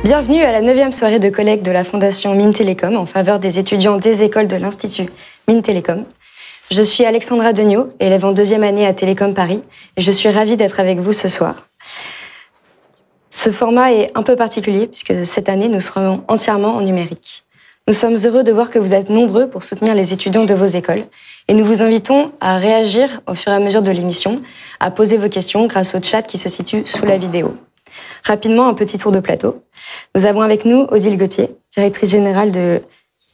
Bienvenue à la 9e soirée de collecte de la Fondation Mines Télécom en faveur des étudiants des écoles de l'Institut Mines Télécom. Je suis Alexandra Degnaud, élève en 2e année à Télécom Paris, et je suis ravie d'être avec vous ce soir. Ce format est un peu particulier puisque cette année, nous serons entièrement en numérique. Nous sommes heureux de voir que vous êtes nombreux pour soutenir les étudiants de vos écoles et nous vous invitons à réagir au fur et à mesure de l'émission, à poser vos questions grâce au chat qui se situe sous la vidéo. Rapidement, un petit tour de plateau. Nous avons avec nous Odile Gauthier, directrice générale de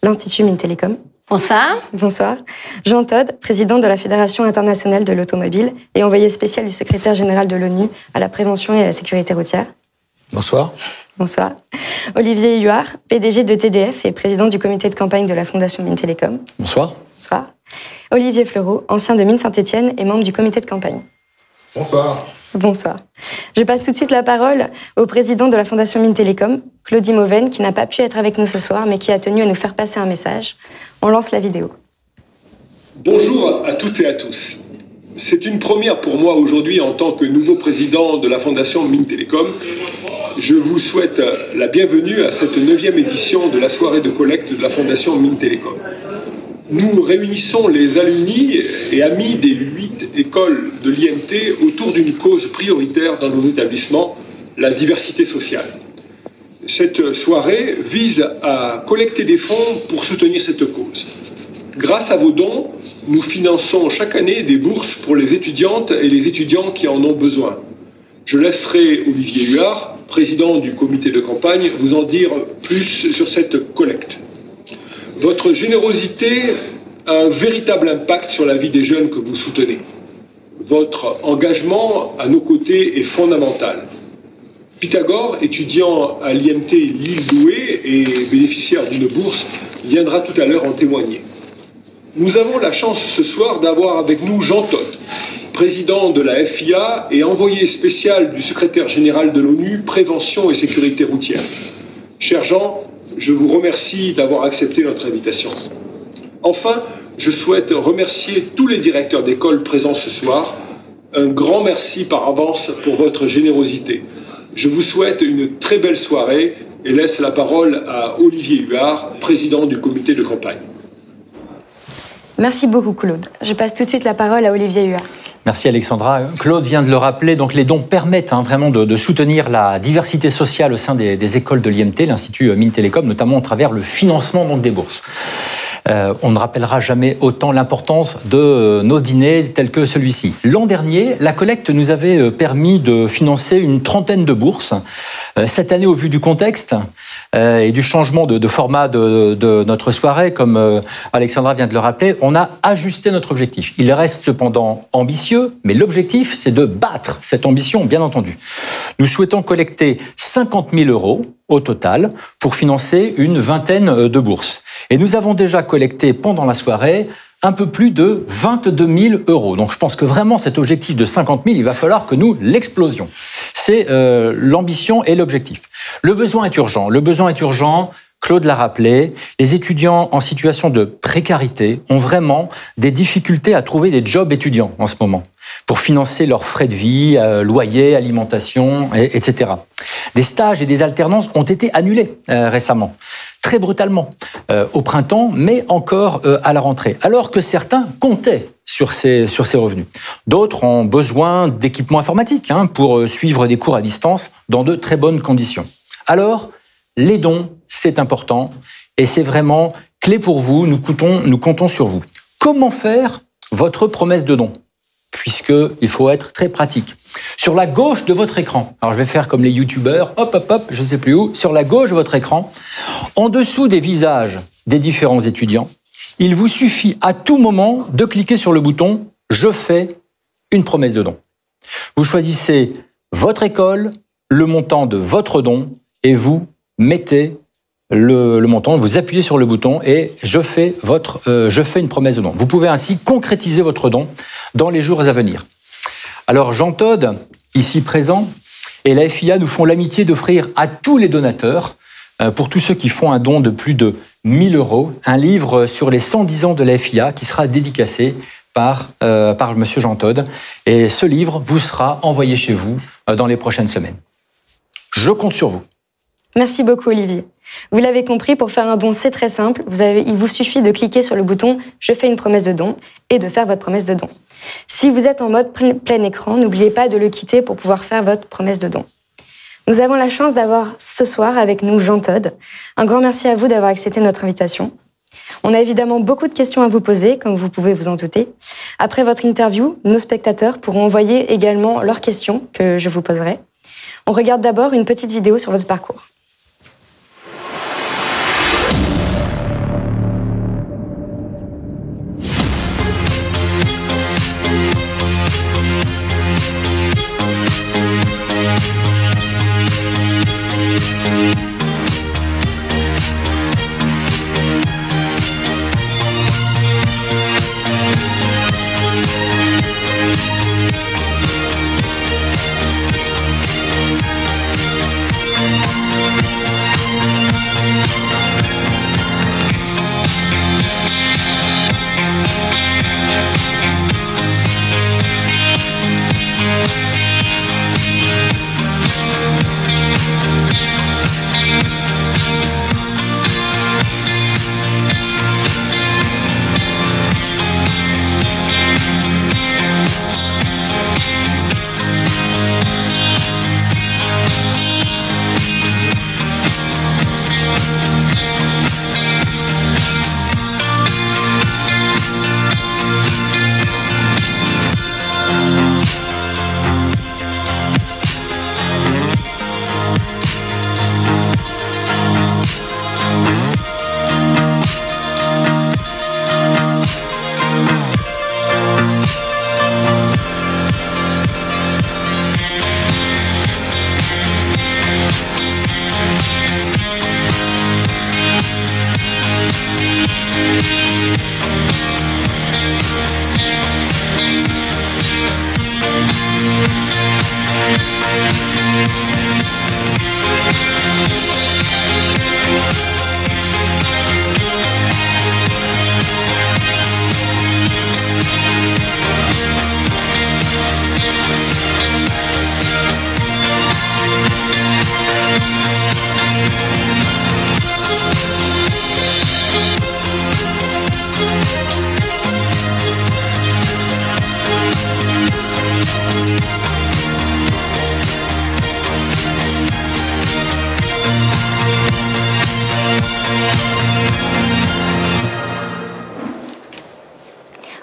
l'Institut Mines Télécom. Bonsoir. Bonsoir. Jean Todt, président de la Fédération internationale de l'automobile et envoyé spécial du secrétaire général de l'ONU à la prévention et à la sécurité routière. Bonsoir. Bonsoir. Olivier Huard, PDG de TDF et président du comité de campagne de la Fondation Mines Télécom. Bonsoir. Bonsoir. Olivier Fleureau, ancien de Mines Saint-Étienne et membre du comité de campagne. Bonsoir. Bonsoir. Je passe tout de suite la parole au président de la Fondation Mines Télécom, Claudie Mauvaine, qui n'a pas pu être avec nous ce soir, mais qui a tenu à nous faire passer un message. On lance la vidéo. Bonjour à toutes et à tous. C'est une première pour moi aujourd'hui en tant que nouveau président de la Fondation Mines Télécom. Je vous souhaite la bienvenue à cette 9e édition de la soirée de collecte de la Fondation Mines Télécom. Nous réunissons les alumni et amis des 8 écoles de l'IMT autour d'une cause prioritaire dans nos établissements, la diversité sociale. Cette soirée vise à collecter des fonds pour soutenir cette cause. Grâce à vos dons, nous finançons chaque année des bourses pour les étudiantes et les étudiants qui en ont besoin. Je laisserai Olivier Huard, président du comité de campagne, vous en dire plus sur cette collecte. Votre générosité a un véritable impact sur la vie des jeunes que vous soutenez. Votre engagement à nos côtés est fondamental. Pythagore, étudiant à l'IMT Lille-Douai et bénéficiaire d'une bourse, viendra tout à l'heure en témoigner. Nous avons la chance ce soir d'avoir avec nous Jean Todt, président de la FIA et envoyé spécial du secrétaire général de l'ONU, Prévention et Sécurité routière. Cher Jean, je vous remercie d'avoir accepté notre invitation. Enfin, je souhaite remercier tous les directeurs d'école présents ce soir. Un grand merci par avance pour votre générosité. Je vous souhaite une très belle soirée et laisse la parole à Olivier Huard, président du comité de campagne. Merci beaucoup, Claude. Je passe tout de suite la parole à Olivier Huard. Merci Alexandra. Claude vient de le rappeler, donc les dons permettent vraiment de soutenir la diversité sociale au sein des écoles de l'IMT, l'Institut Mines Télécom, notamment à travers le financement donc, des bourses. On ne rappellera jamais autant l'importance de nos dîners tels que celui-ci. L'an dernier, la collecte nous avait permis de financer une trentaine de bourses. Cette année, au vu du contexte et du changement de format de notre soirée, comme Alexandra vient de le rappeler, on a ajusté notre objectif. Il reste cependant ambitieux, mais l'objectif, c'est de battre cette ambition, bien entendu. Nous souhaitons collecter 50 000 € au total pour financer une vingtaine de bourses. Et nous avons déjà collecté pendant la soirée un peu plus de 22 000 €. Donc je pense que vraiment cet objectif de 50 000, il va falloir que nous l'explosions. C'est l'ambition et l'objectif. Le besoin est urgent. Le besoin est urgent. Claude l'a rappelé, les étudiants en situation de précarité ont vraiment des difficultés à trouver des jobs étudiants en ce moment pour financer leurs frais de vie, loyer, alimentation, etc. Des stages et des alternances ont été annulés récemment, très brutalement, au printemps, mais encore à la rentrée, alors que certains comptaient sur ces revenus. D'autres ont besoin d'équipements informatiques pour suivre des cours à distance dans de très bonnes conditions. Alors, les dons, c'est important et c'est vraiment clé pour vous. Nous comptons sur vous. Comment faire votre promesse de don ? Puisqu'il faut être très pratique. Sur la gauche de votre écran, alors je vais faire comme les youtubeurs, hop, je ne sais plus où, sur la gauche de votre écran, en dessous des visages des différents étudiants, il vous suffit à tout moment de cliquer sur le bouton « Je fais une promesse de don ». Vous choisissez votre école, le montant de votre don et vous mettez le montant, vous appuyez sur le bouton et je fais une promesse de don. Vous pouvez ainsi concrétiser votre don dans les jours à venir. Alors Jean Todt, ici présent, et la FIA nous font l'amitié d'offrir à tous les donateurs, pour tous ceux qui font un don de plus de 1 000 €, un livre sur les 110 ans de la FIA qui sera dédicacé par monsieur Jean Todt. Et ce livre vous sera envoyé chez vous dans les prochaines semaines. Je compte sur vous. Merci beaucoup, Olivier. Vous l'avez compris, pour faire un don, c'est très simple. Il vous suffit de cliquer sur le bouton « Je fais une promesse de don » et de faire votre promesse de don. Si vous êtes en mode plein écran, n'oubliez pas de le quitter pour pouvoir faire votre promesse de don. Nous avons la chance d'avoir ce soir avec nous Jean Todt. Un grand merci à vous d'avoir accepté notre invitation. On a évidemment beaucoup de questions à vous poser, comme vous pouvez vous en douter. Après votre interview, nos spectateurs pourront envoyer également leurs questions que je vous poserai. On regarde d'abord une petite vidéo sur votre parcours.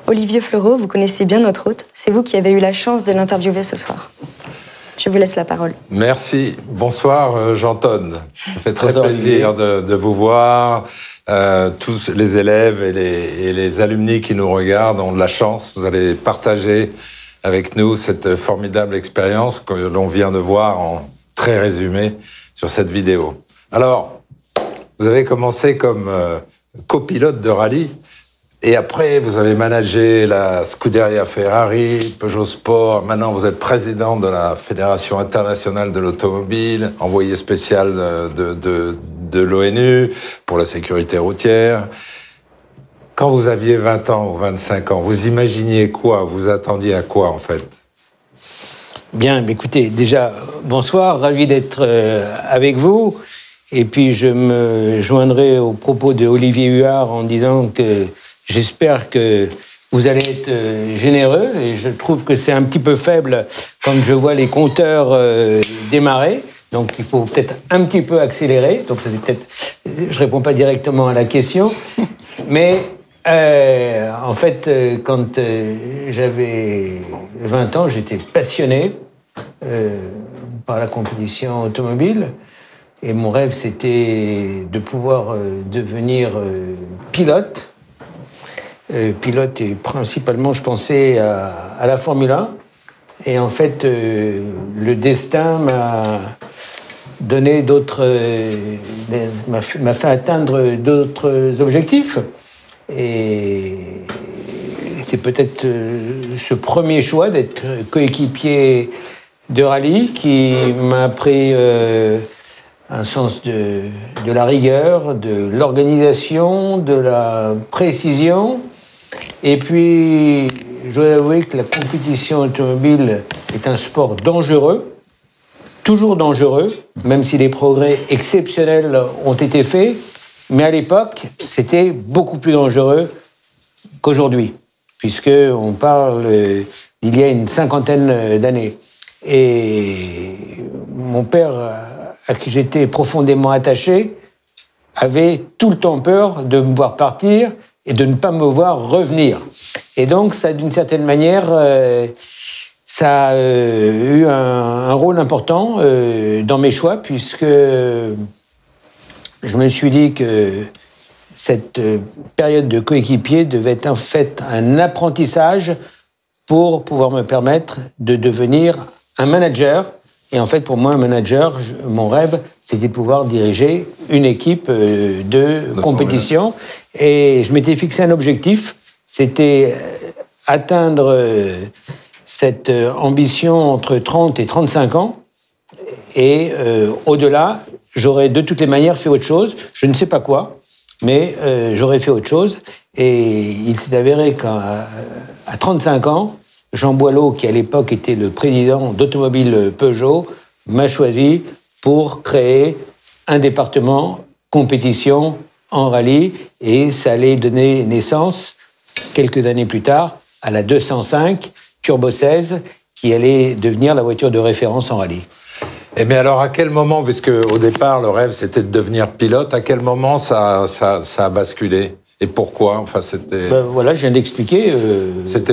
Olivier Fleureau, vous connaissez bien notre hôte. C'est vous qui avez eu la chance de l'interviewer ce soir. Je vous laisse la parole. Merci. Bonsoir, Jean Todt. Ça fait très plaisir de vous voir. Tous les élèves et les alumni qui nous regardent ont de la chance. Vous allez partager avec nous cette formidable expérience que l'on vient de voir en très résumé sur cette vidéo. Alors, vous avez commencé comme copilote de rallye. Et après, vous avez managé la Scuderia Ferrari, Peugeot Sport. Maintenant, vous êtes président de la Fédération internationale de l'automobile, envoyé spécial de l'ONU pour la sécurité routière. Quand vous aviez 20 ans ou 25 ans, vous imaginiez quoi? Vous attendiez à quoi, en fait? Bien, écoutez, déjà, bonsoir, ravi d'être avec vous. Et puis, je me joindrai aux propos de Olivier Huard en disant que j'espère que vous allez être généreux, et je trouve que c'est un petit peu faible quand je vois les compteurs démarrer. Donc, il faut peut-être un petit peu accélérer. Donc, ça, c'est peut-être... Je réponds pas directement à la question. Mais, en fait, quand j'avais 20 ans, j'étais passionné par la compétition automobile. Et mon rêve, c'était de pouvoir devenir pilote. Pilote, et principalement, je pensais à la Formule 1. Et en fait, le destin m'a donné m'a fait atteindre d'autres objectifs. Et c'est peut-être ce premier choix d'être coéquipier de rallye qui m'a appris un sens de la rigueur, de l'organisation, de la précision. Et puis, je dois avouer que la compétition automobile est un sport dangereux, toujours dangereux, même si des progrès exceptionnels ont été faits. Mais à l'époque, c'était beaucoup plus dangereux qu'aujourd'hui, puisqu'on parle d'il y a une cinquantaine d'années. Et mon père, à qui j'étais profondément attaché, avait tout le temps peur de me voir partir et de ne pas me voir revenir. Et donc, ça, d'une certaine manière, ça a eu un rôle important dans mes choix, puisque je me suis dit que cette période de coéquipier devait être en fait un apprentissage pour pouvoir me permettre de devenir un manager. Et en fait, pour moi, un manager, mon rêve, c'était de pouvoir diriger une équipe de compétition. Et je m'étais fixé un objectif, c'était atteindre cette ambition entre 30 et 35 ans. Et au-delà, j'aurais de toutes les manières fait autre chose. Je ne sais pas quoi, mais j'aurais fait autre chose. Et il s'est avéré qu'à 35 ans, Jean Boileau, qui à l'époque était le président d'Automobile Peugeot, m'a choisi pour créer un département compétition en rallye. Et ça allait donner naissance, quelques années plus tard, à la 205 Turbo 16, qui allait devenir la voiture de référence en rallye. Et mais alors, à quel moment, puisque au départ, le rêve, c'était de devenir pilote, à quel moment ça a basculé? Et pourquoi? Enfin, c'était... Voilà, je viens d'expliquer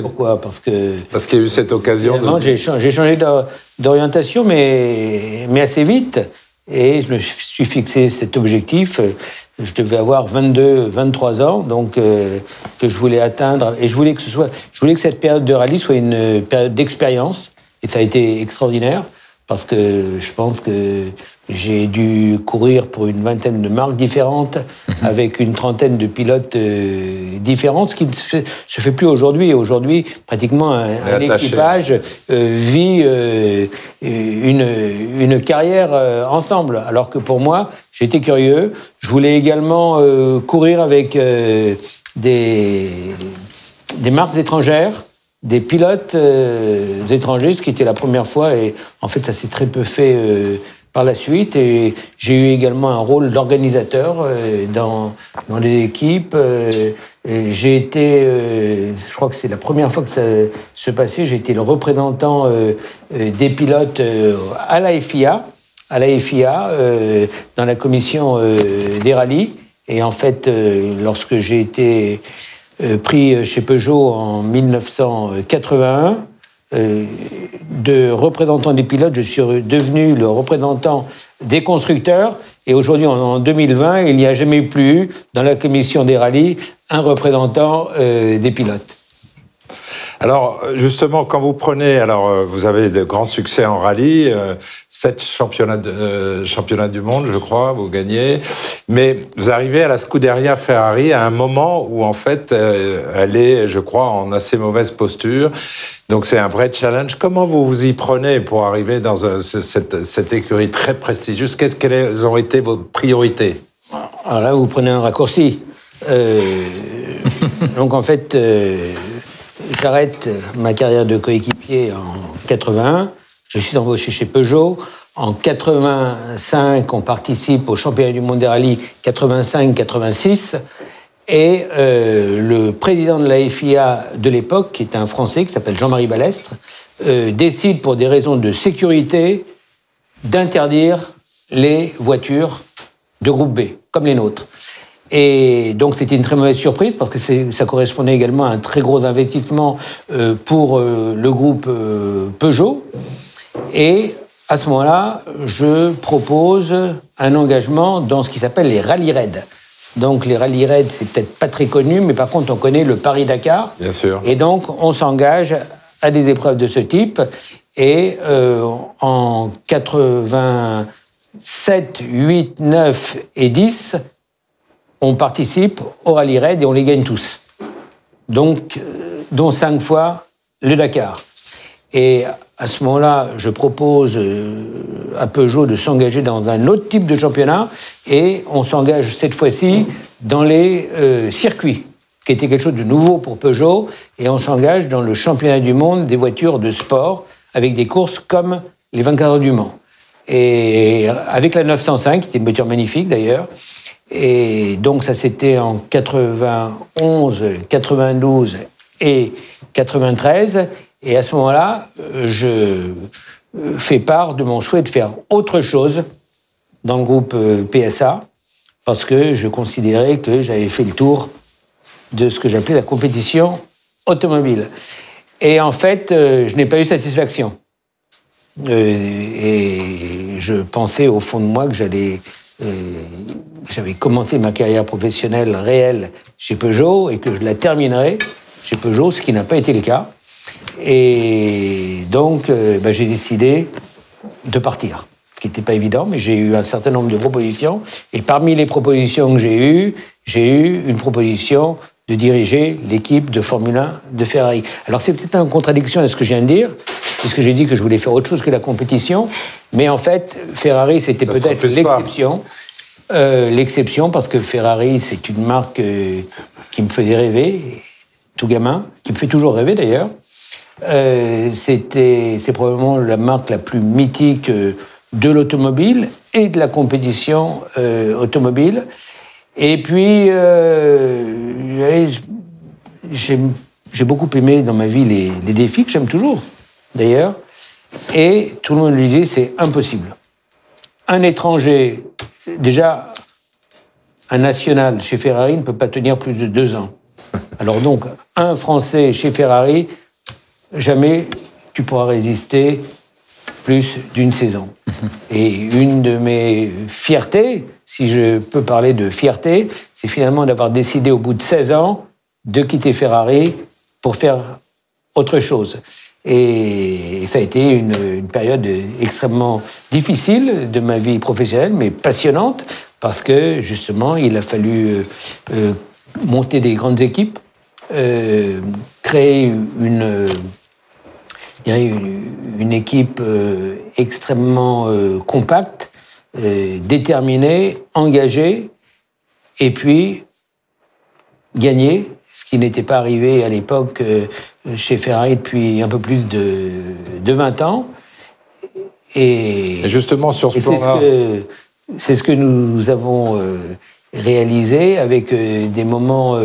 pourquoi. Parce qu'il y a eu cette occasion de... J'ai changé d'orientation, mais assez vite. Et je me suis fixé cet objectif. Je devais avoir 22, 23 ans, donc que je voulais atteindre. Et je voulais que cette période de rallye soit une période d'expérience. Et ça a été extraordinaire, parce que je pense que j'ai dû courir pour une vingtaine de marques différentes, avec une trentaine de pilotes différents, ce qui ne se fait plus aujourd'hui. Aujourd'hui, pratiquement un équipage vit une carrière ensemble. Alors que pour moi, j'étais curieux. Je voulais également courir avec des marques étrangères, des pilotes étrangers, ce qui était la première fois, et en fait ça s'est très peu fait par la suite. Et j'ai eu également un rôle d'organisateur dans les équipes. J'ai été, je crois que c'est la première fois que ça se passait, j'ai été le représentant des pilotes à la FIA, dans la commission des rallyes. Et en fait, lorsque j'ai été pris chez Peugeot en 1981, de représentant des pilotes, je suis devenu le représentant des constructeurs. Et aujourd'hui, en 2020, il n'y a jamais plus eu, dans la commission des rallyes, un représentant des pilotes. Alors, justement, quand vous prenez... Alors, vous avez de grands succès en rallye, 7 championnats du monde, je crois, vous gagnez. Mais vous arrivez à la Scuderia Ferrari à un moment où, en fait, elle est, je crois, en assez mauvaise posture. Donc, c'est un vrai challenge. Comment vous vous y prenez pour arriver dans cette écurie très prestigieuse? Quelles ont été vos priorités? Alors là, vous prenez un raccourci. Donc, en fait... j'arrête ma carrière de coéquipier en 81. Je suis embauché chez Peugeot. En 85, on participe au championnat du monde des rallyes 85-86. Et le président de la FIA de l'époque, qui était un Français, qui s'appelle Jean-Marie Balestre, décide, pour des raisons de sécurité, d'interdire les voitures de groupe B, comme les nôtres. Et donc, c'était une très mauvaise surprise, parce que ça correspondait également à un très gros investissement pour le groupe Peugeot. Et à ce moment-là, je propose un engagement dans ce qui s'appelle les rallye raids. Donc, les rallye raids, c'est peut-être pas très connu, mais par contre, on connaît le Paris-Dakar. Bien sûr. Et donc, on s'engage à des épreuves de ce type. Et en 87, 8, 9 et 10... on participe au rallye raid et on les gagne tous. Donc, dont 5 fois le Dakar. Et à ce moment-là, je propose à Peugeot de s'engager dans un autre type de championnat, et on s'engage cette fois-ci dans les circuits, qui était quelque chose de nouveau pour Peugeot, et on s'engage dans le championnat du monde des voitures de sport, avec des courses comme les 24 heures du Mans. et avec la 905, qui était une voiture magnifique d'ailleurs. Et donc ça c'était en 91, 92 et 93. Et à ce moment-là, je fais part de mon souhait de faire autre chose dans le groupe PSA, parce que je considérais que j'avais fait le tour de ce que j'appelais la compétition automobile. Et en fait, je n'ai pas eu satisfaction. Et je pensais au fond de moi que j'avais commencé ma carrière professionnelle réelle chez Peugeot et que je la terminerais chez Peugeot, ce qui n'a pas été le cas. Et donc, j'ai décidé de partir, ce qui n'était pas évident, mais j'ai eu un certain nombre de propositions. Et parmi les propositions que j'ai eu une proposition de diriger l'équipe de Formule 1 de Ferrari. Alors, c'est peut-être en contradiction avec ce que je viens de dire, puisque j'ai dit que je voulais faire autre chose que la compétition. Mais en fait, Ferrari, c'était peut-être l'exception. L'exception, parce que Ferrari, c'est une marque qui me faisait rêver, tout gamin, qui me fait toujours rêver d'ailleurs. C'est probablement la marque la plus mythique de l'automobile et de la compétition automobile. Et puis, j'ai beaucoup aimé dans ma vie les défis, que j'aime toujours, d'ailleurs. Et tout le monde me disait, c'est impossible. Un étranger, déjà, un national chez Ferrari ne peut pas tenir plus de 2 ans. Alors donc, un Français chez Ferrari, jamais tu pourras résister plus d'une saison. Et une de mes fiertés, si je peux parler de fierté, c'est finalement d'avoir décidé au bout de 16 ans de quitter Ferrari pour faire autre chose. Et ça a été une période extrêmement difficile de ma vie professionnelle, mais passionnante, parce que justement, il a fallu monter des grandes équipes, créer une équipe extrêmement compacte, déterminée, engagée, et puis gagner, ce qui n'était pas arrivé à l'époque chez Ferrari depuis un peu plus de 20 ans. Et justement, sur ce plan-là... C'est ce que nous avons réalisé avec des moments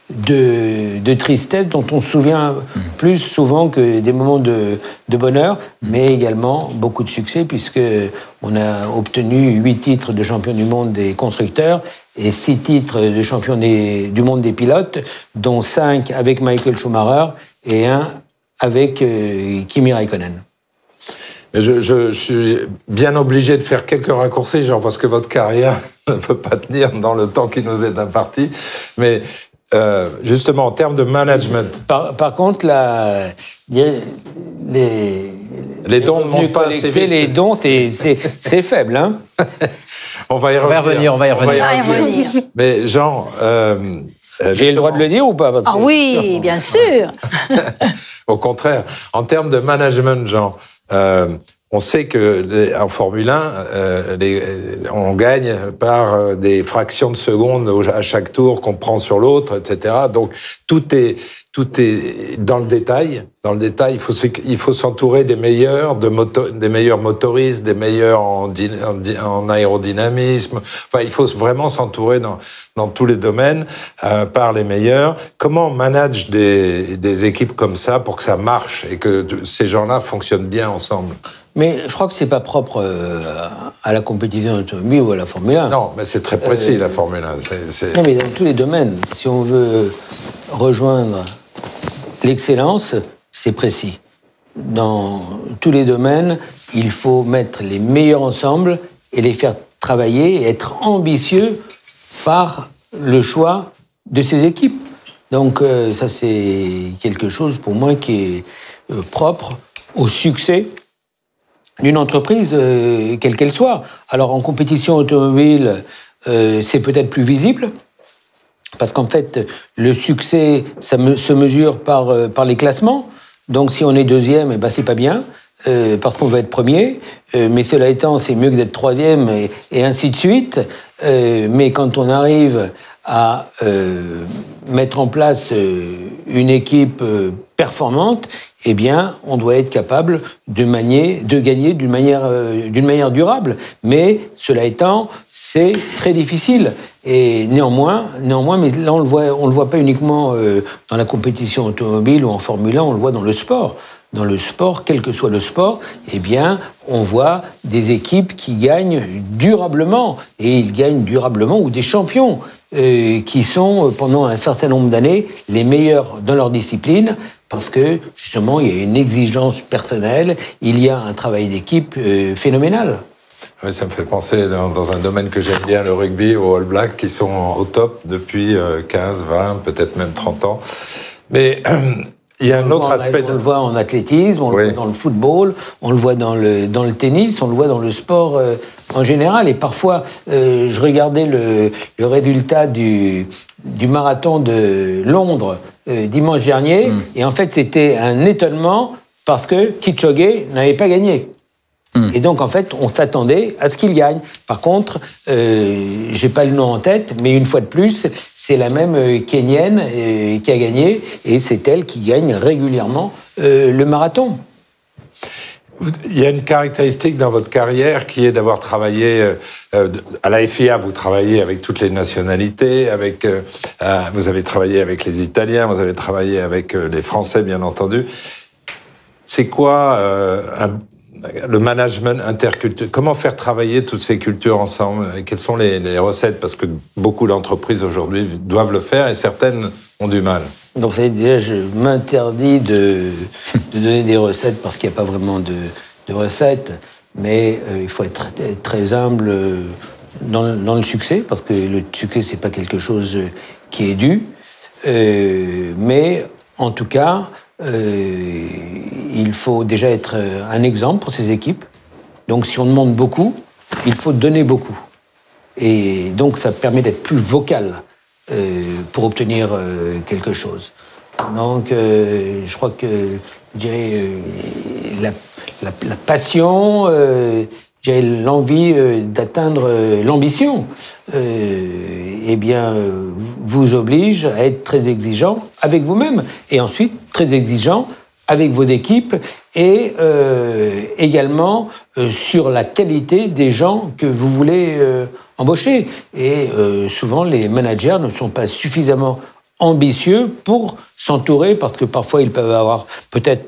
de tristesse dont on se souvient plus souvent que des moments de bonheur, mais également beaucoup de succès, puisqu'on a obtenu 8 titres de champion du monde des constructeurs et 6 titres de champion du monde des pilotes, dont 5 avec Michael Schumacher et 1 avec Kimi Räikkönen. Je suis bien obligé de faire quelques raccourcis, genre, parce que votre carrière ne peut pas tenir dans le temps qui nous est imparti. Mais justement, en termes de management... Par contre, les dons ne montent pas assez vite. Les dons, c'est faible, hein. On va y revenir. On va y revenir. Mais Jean... j'ai le droit de le dire ou pas? Ah oui, bien sûr. Au contraire, en termes de management, Jean... on sait que en Formule 1, on gagne par des fractions de secondes à chaque tour qu'on prend sur l'autre, etc. Donc tout est dans le détail. Dans le détail, il faut s'entourer des meilleurs, des meilleurs motoristes, des meilleurs en aérodynamisme. Enfin, il faut vraiment s'entourer dans tous les domaines par les meilleurs. Comment on manage des équipes comme ça pour que ça marche et que ces gens-là fonctionnent bien ensemble? Mais je crois que c'est pas propre à la compétition automobile ou à la Formule 1. Non, mais c'est très précis, la Formule 1. Non, mais dans tous les domaines, si on veut rejoindre l'excellence, c'est précis. Dans tous les domaines, il faut mettre les meilleurs ensemble et les faire travailler et être ambitieux par le choix de ces équipes. Donc ça, c'est quelque chose pour moi qui est propre au succès d'une entreprise, quelle qu'elle soit. Alors, en compétition automobile, c'est peut-être plus visible, parce qu'en fait, le succès, se mesure par les classements. Donc, si on est deuxième, c'est pas bien, parce qu'on va être premier. Mais cela étant, c'est mieux que d'être troisième, et ainsi de suite. Mais quand on arrive à mettre en place une équipe performante, eh bien, on doit être capable de gagner d'une manière durable. Mais cela étant, c'est très difficile. Et néanmoins, mais là on le voit pas uniquement dans la compétition automobile ou en Formule 1, on le voit dans le sport. Dans le sport, quel que soit le sport, eh bien, on voit des équipes qui gagnent durablement. Et ils gagnent durablement, ou des champions qui sont, pendant un certain nombre d'années, les meilleurs dans leur discipline, parce que, justement, il y a une exigence personnelle, il y a un travail d'équipe phénoménal. Oui, ça me fait penser, dans un domaine que j'aime bien, le rugby, aux All Blacks, qui sont au top depuis 15, 20, peut-être même 30 ans. Mais il y a un autre aspect... On le voit en athlétisme, on le voit dans le football, on le voit dans le tennis, on le voit dans le sport en général. Et parfois, je regardais le résultat du marathon de Londres dimanche dernier, et en fait, c'était un étonnement parce que Kipchoge n'avait pas gagné. Et donc, en fait, on s'attendait à ce qu'il gagne. Par contre, j'ai pas le nom en tête, mais une fois de plus, c'est la même Kenyenne qui a gagné, et c'est elle qui gagne régulièrement le marathon. Il y a une caractéristique dans votre carrière qui est d'avoir travaillé à la FIA. Vous travaillez avec toutes les nationalités, vous avez travaillé avec les Italiens, vous avez travaillé avec les Français, bien entendu. C'est quoi le management interculturel? Comment faire travailler toutes ces cultures ensemble? Quelles sont les recettes? Parce que beaucoup d'entreprises aujourd'hui doivent le faire et certaines ont du mal. Donc, ça veut dire, je m'interdis de donner des recettes parce qu'il n'y a pas vraiment de recettes, mais il faut être très humble dans le succès, parce que le succès, c'est pas quelque chose qui est dû. Mais en tout cas, il faut déjà être un exemple pour ces équipes. Donc, si on demande beaucoup, il faut donner beaucoup. Et donc, ça permet d'être plus vocal pour obtenir quelque chose. Donc, je crois que, je dirais, la passion, je dirais, l'envie d'atteindre l'ambition, eh bien, vous oblige à être très exigeant avec vous-même, et ensuite très exigeant avec vos équipes, et également sur la qualité des gens que vous voulez embaucher. Et souvent, les managers ne sont pas suffisamment ambitieux pour s'entourer, parce que parfois, ils peuvent avoir peut-être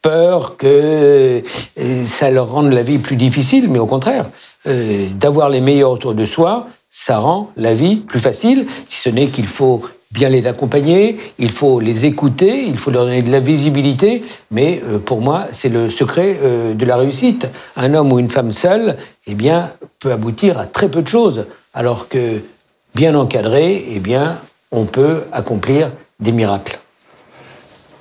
peur que ça leur rende la vie plus difficile, mais au contraire, d'avoir les meilleurs autour de soi, ça rend la vie plus facile, si ce n'est qu'il faut bien les accompagner, il faut les écouter, il faut leur donner de la visibilité, mais pour moi, c'est le secret de la réussite. Un homme ou une femme seule, eh bien, peut aboutir à très peu de choses, alors que, bien encadré, eh bien, on peut accomplir des miracles.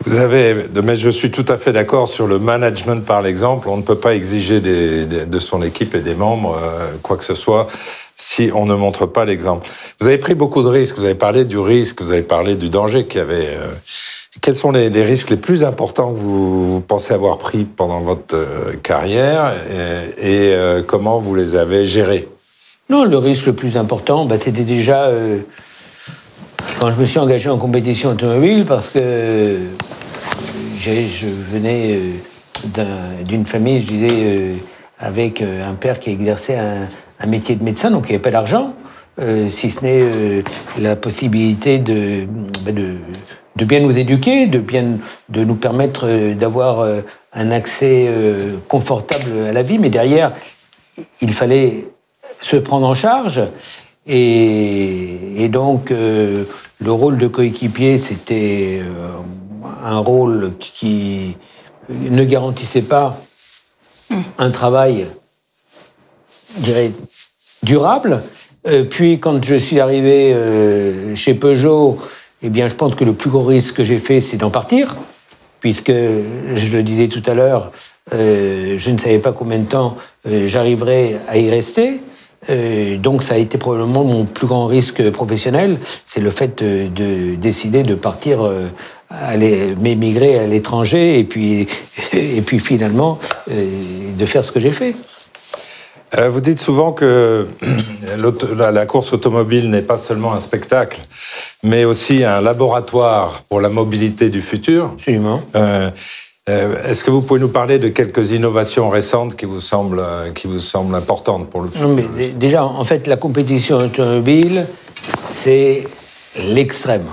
Mais je suis tout à fait d'accord sur le management par l'exemple. On ne peut pas exiger de son équipe et des membres quoi que ce soit si on ne montre pas l'exemple. Vous avez pris beaucoup de risques. Vous avez parlé du risque, vous avez parlé du danger qu'il y avait. Quels sont les risques les plus importants que vous pensez avoir pris pendant votre carrière et comment vous les avez gérés? Non, le risque le plus important, c'était déjà quand je me suis engagé en compétition automobile, parce que je venais d'une famille, je disais, avec un père qui exerçait un métier de médecin, donc il n'y avait pas d'argent, si ce n'est la possibilité de bien nous éduquer, de nous permettre d'avoir un accès confortable à la vie, mais derrière, il fallait se prendre en charge. Et donc, le rôle de coéquipier, c'était un rôle qui ne garantissait pas un travail, je dirais, durable. Puis, quand je suis arrivé chez Peugeot, eh bien, je pense que le plus gros risque que j'ai fait, c'est d'en partir, puisque, je le disais tout à l'heure, je ne savais pas combien de temps j'arriverais à y rester. Donc ça a été probablement mon plus grand risque professionnel, c'est le fait de décider de partir, m'émigrer à l'étranger et puis finalement de faire ce que j'ai fait. Vous dites souvent que la course automobile n'est pas seulement un spectacle, mais aussi un laboratoire pour la mobilité du futur. Absolument. Est-ce que vous pouvez nous parler de quelques innovations récentes qui vous semblent importantes pour le futur? Non, mais déjà, en fait, la compétition automobile, c'est l'extrême.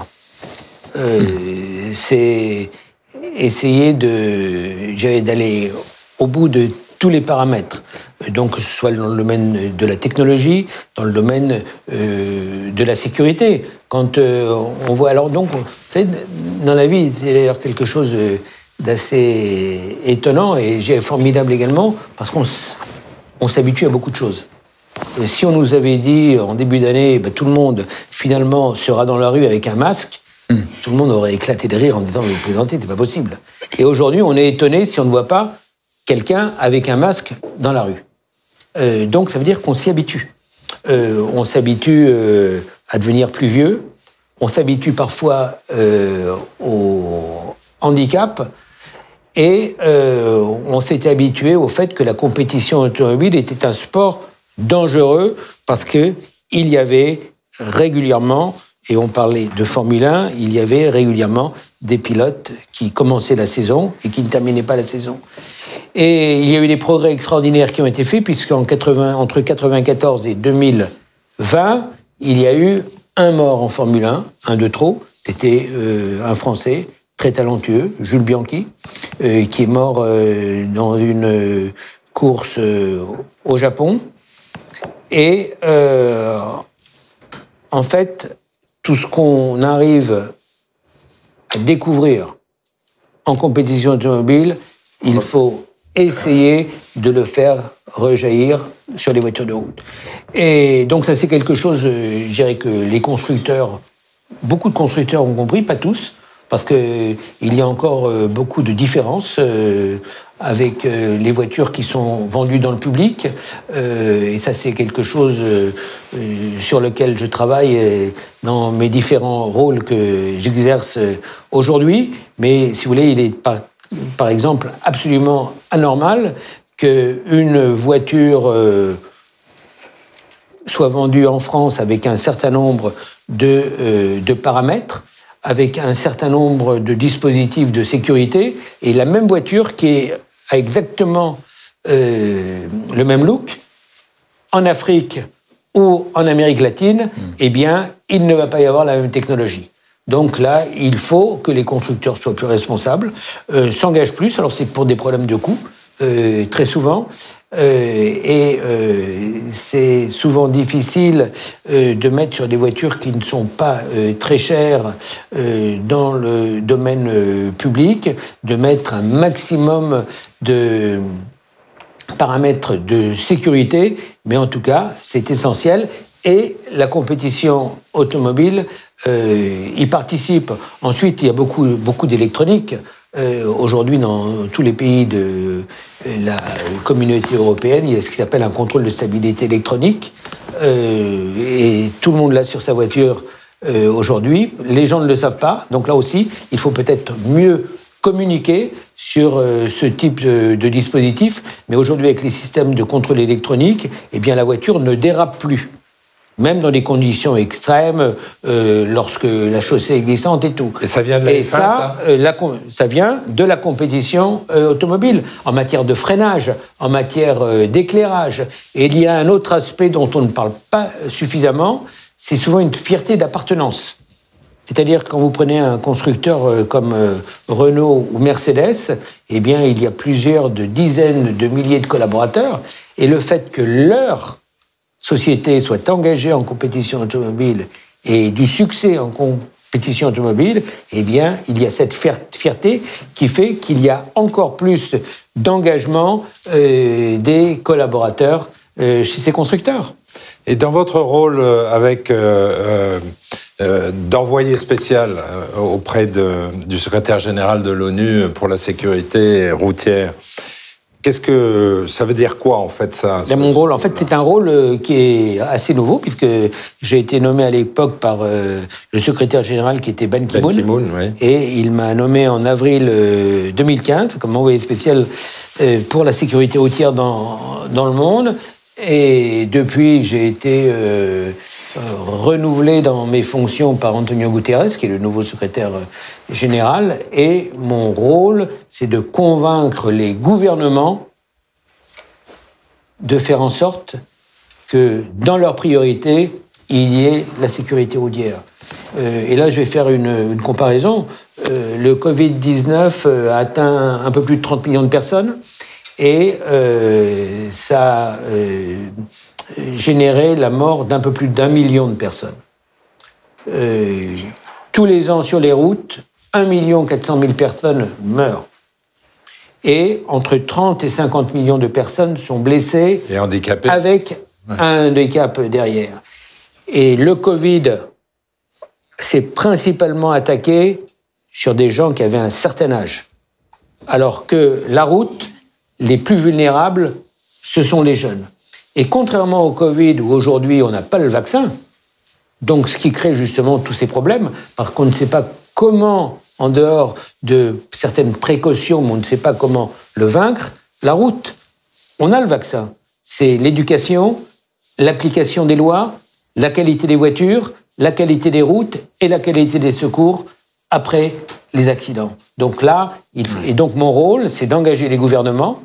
C'est essayer d'aller au bout de tous les paramètres. Donc, que ce soit dans le domaine de la technologie, dans le domaine de la sécurité. Quand on voit... Alors, donc, vous savez, dans la vie, c'est d'ailleurs quelque chose d'assez étonnant et formidable également, parce qu'on s'habitue à beaucoup de choses. Si on nous avait dit en début d'année, tout le monde finalement sera dans la rue avec un masque, tout le monde aurait éclaté de rire en disant mais vous plaisantez, c'est pas possible. Et aujourd'hui, on est étonné si on ne voit pas quelqu'un avec un masque dans la rue. Donc ça veut dire qu'on s'y habitue. On s'habitue à devenir plus vieux, on s'habitue parfois au handicap. Et on s'était habitué au fait que la compétition automobile était un sport dangereux parce qu'il y avait régulièrement, et on parlait de Formule 1, il y avait régulièrement des pilotes qui commençaient la saison et qui ne terminaient pas la saison. Et il y a eu des progrès extraordinaires qui ont été faits puisqu'entre 1994 et 2020, il y a eu un mort en Formule 1, un de trop, c'était un Français, très talentueux, Jules Bianchi, qui est mort dans une course au Japon. Et en fait, tout ce qu'on arrive à découvrir en compétition automobile, il faut essayer de le faire rejaillir sur les voitures de route. Et donc ça, c'est quelque chose, je dirais que les constructeurs, beaucoup de constructeurs ont compris, pas tous, parce qu'il y a encore beaucoup de différences avec les voitures qui sont vendues dans le public. Et ça, c'est quelque chose sur lequel je travaille dans mes différents rôles que j'exerce aujourd'hui. Mais si vous voulez, il est par exemple absolument anormal qu'une voiture soit vendue en France avec un certain nombre de paramètres, avec un certain nombre de dispositifs de sécurité, et la même voiture qui a exactement le même look, en Afrique ou en Amérique latine, eh bien, il ne va pas y avoir la même technologie. Donc là, il faut que les constructeurs soient plus responsables, s'engagent plus, alors c'est pour des problèmes de coût, très souvent, c'est souvent difficile de mettre sur des voitures qui ne sont pas très chères dans le domaine public, de mettre un maximum de paramètres de sécurité, mais en tout cas, c'est essentiel. Et la compétition automobile y participe. Ensuite, il y a beaucoup d'électronique. Aujourd'hui, dans tous les pays de la communauté européenne, il y a ce qui s'appelle un contrôle de stabilité électronique. Et tout le monde l'a sur sa voiture aujourd'hui. Les gens ne le savent pas. Donc là aussi, il faut peut-être mieux communiquer sur ce type de dispositif. Mais aujourd'hui, avec les systèmes de contrôle électronique, eh bien, la voiture ne dérape plus. Même dans des conditions extrêmes, lorsque la chaussée est glissante et tout. Et ça vient de la F1, ça ça vient de la compétition automobile, en matière de freinage, en matière d'éclairage. Et il y a un autre aspect dont on ne parle pas suffisamment, c'est souvent une fierté d'appartenance. C'est-à-dire quand vous prenez un constructeur comme Renault ou Mercedes, eh bien, il y a plusieurs dizaines de milliers de collaborateurs, et le fait que leur société soit engagée en compétition automobile et du succès en compétition automobile, eh bien, il y a cette fierté qui fait qu'il y a encore plus d'engagement des collaborateurs chez ces constructeurs. Et dans votre rôle avec d'envoyé spécial auprès du secrétaire général de l'ONU pour la sécurité routière, qu'est-ce que ça veut dire quoi en fait ça? Mon rôle, en fait, c'est un rôle qui est assez nouveau puisque j'ai été nommé à l'époque par le secrétaire général qui était Ban Ki-moon. Ban Ki-moon, oui. Et il m'a nommé en avril 2015 comme envoyé spécial pour la sécurité routière dans le monde. Et depuis, j'ai été renouvelé dans mes fonctions par Antonio Guterres, qui est le nouveau secrétaire général. Et mon rôle, c'est de convaincre les gouvernements de faire en sorte que, dans leurs priorités, il y ait la sécurité routière. Et là, je vais faire une comparaison. Le Covid-19 a atteint un peu plus de 30 millions de personnes et ça a généré la mort d'un peu plus d'1 million de personnes. Tous les ans sur les routes, 1 400 000 personnes meurent. Et entre 30 et 50 millions de personnes sont blessées et handicapées, avec un handicap derrière. Et le Covid s'est principalement attaqué sur des gens qui avaient un certain âge. Alors que la route, les plus vulnérables, ce sont les jeunes. Et contrairement au Covid, où aujourd'hui on n'a pas le vaccin, donc ce qui crée justement tous ces problèmes, parce qu'on ne sait pas comment, en dehors de certaines précautions, mais on ne sait pas comment le vaincre, la route, on a le vaccin. C'est l'éducation, l'application des lois, la qualité des voitures, la qualité des routes et la qualité des secours après les accidents. Donc là, et donc mon rôle, c'est d'engager les gouvernements,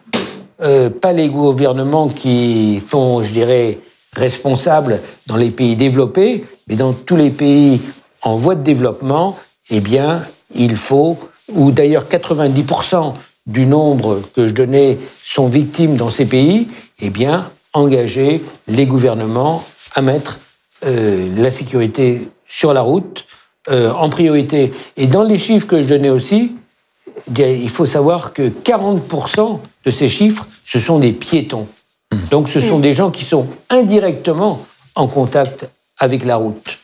pas les gouvernements qui sont, je dirais, responsables dans les pays développés, mais dans tous les pays en voie de développement, eh bien, il faut, ou d'ailleurs 90% du nombre que je donnais sont victimes dans ces pays, eh bien, engager les gouvernements à mettre la sécurité sur la route en priorité. Et dans les chiffres que je donnais aussi, il faut savoir que 40% de ces chiffres, ce sont des piétons. Donc ce sont des gens qui sont indirectement en contact avec la route.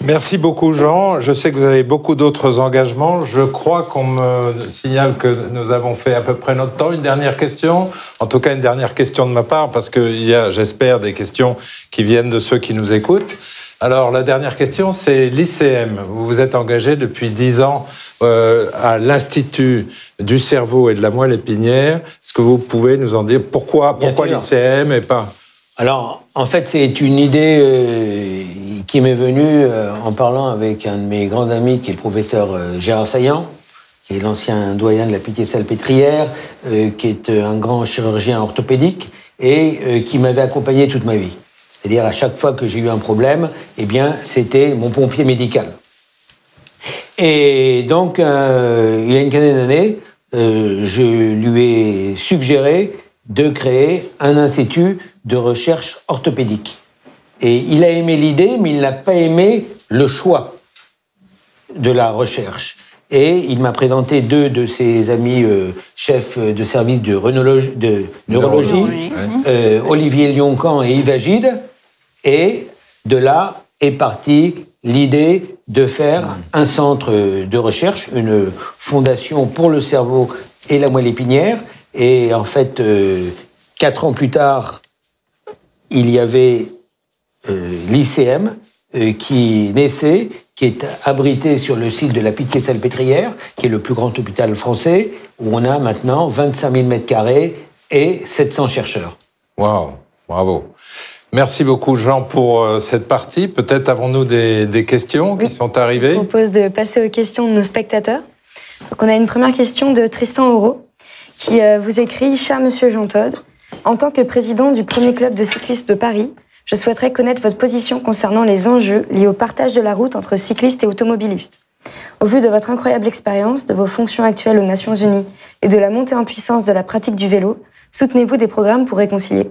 Merci beaucoup, Jean. Je sais que vous avez beaucoup d'autres engagements. Je crois qu'on me signale que nous avons fait à peu près notre temps. Une dernière question, en tout cas une dernière question de ma part, parce qu'il y a, j'espère, des questions qui viennent de ceux qui nous écoutent. Alors, la dernière question, c'est l'ICM. Vous vous êtes engagé depuis 10 ans à l'Institut du cerveau et de la moelle épinière. Est-ce que vous pouvez nous en dire pourquoi l'ICM et pas... Alors, en fait, c'est une idée qui m'est venue en parlant avec un de mes grands amis, qui est le professeur Gérard Saillant, qui est l'ancien doyen de la Pitié-Salpêtrière, qui est un grand chirurgien orthopédique et qui m'avait accompagné toute ma vie. C'est-à-dire, à chaque fois que j'ai eu un problème, eh bien, c'était mon pompier médical. Et donc, il y a une quinzaine d'années, je lui ai suggéré de créer un institut de recherche orthopédique. Et il a aimé l'idée, mais il n'a pas aimé le choix de la recherche. Et il m'a présenté deux de ses amis chefs de service de neurologie, Olivier Lioncan et Yves Agide. Et de là est partie l'idée de faire un centre de recherche, une fondation pour le cerveau et la moelle épinière. Et en fait, 4 ans plus tard, il y avait l'ICM qui naissait, qui est abrité sur le site de la Pitié-Salpêtrière, qui est le plus grand hôpital français, où on a maintenant 25 000 m² et 700 chercheurs. Waouh, bravo. Merci beaucoup, Jean, pour cette partie. Peut-être avons-nous des questions qui sont arrivées. Je propose de passer aux questions de nos spectateurs. Donc, on a une première question de Tristan Auro, qui vous écrit « Cher Monsieur Jean Todt, en tant que président du premier club de cyclistes de Paris, je souhaiterais connaître votre position concernant les enjeux liés au partage de la route entre cyclistes et automobilistes. Au vu de votre incroyable expérience, de vos fonctions actuelles aux Nations Unies et de la montée en puissance de la pratique du vélo, soutenez-vous des programmes pour réconcilier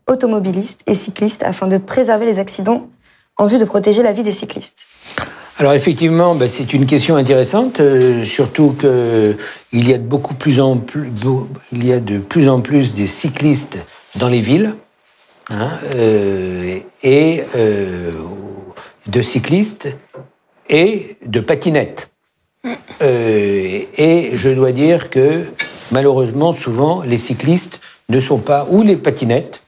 automobilistes et cyclistes afin de préserver les accidents en vue de protéger la vie des cyclistes ?» Alors effectivement, c'est une question intéressante, surtout qu'il y a de plus en plus des cyclistes dans les villes, et de cyclistes et de patinettes. Et je dois dire que malheureusement, souvent, les cyclistes ne sont pas, ou les patinettes,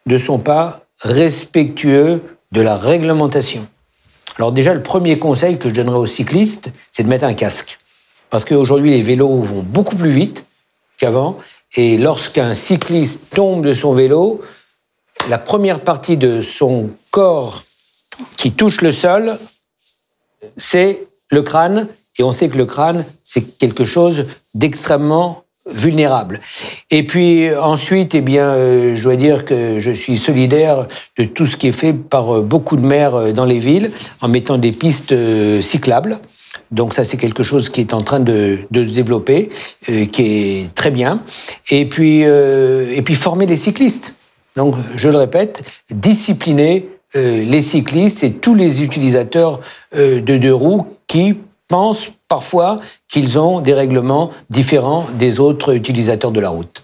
ne sont pas respectueux de la réglementation. Alors déjà, le premier conseil que je donnerais aux cyclistes, c'est de mettre un casque. Parce qu'aujourd'hui, les vélos vont beaucoup plus vite qu'avant. Et lorsqu'un cycliste tombe de son vélo, la première partie de son corps qui touche le sol, c'est le crâne. Et on sait que le crâne, c'est quelque chose d'extrêmement vulnérable. Et puis ensuite, eh bien, je dois dire que je suis solidaire de tout ce qui est fait par beaucoup de maires dans les villes, en mettant des pistes cyclables. Donc ça, c'est quelque chose qui est en train de se développer, qui est très bien. Et puis former les cyclistes. Donc, je le répète, discipliner les cyclistes et tous les utilisateurs de deux roues qui pensent parfois qu'ils ont des règlements différents des autres utilisateurs de la route.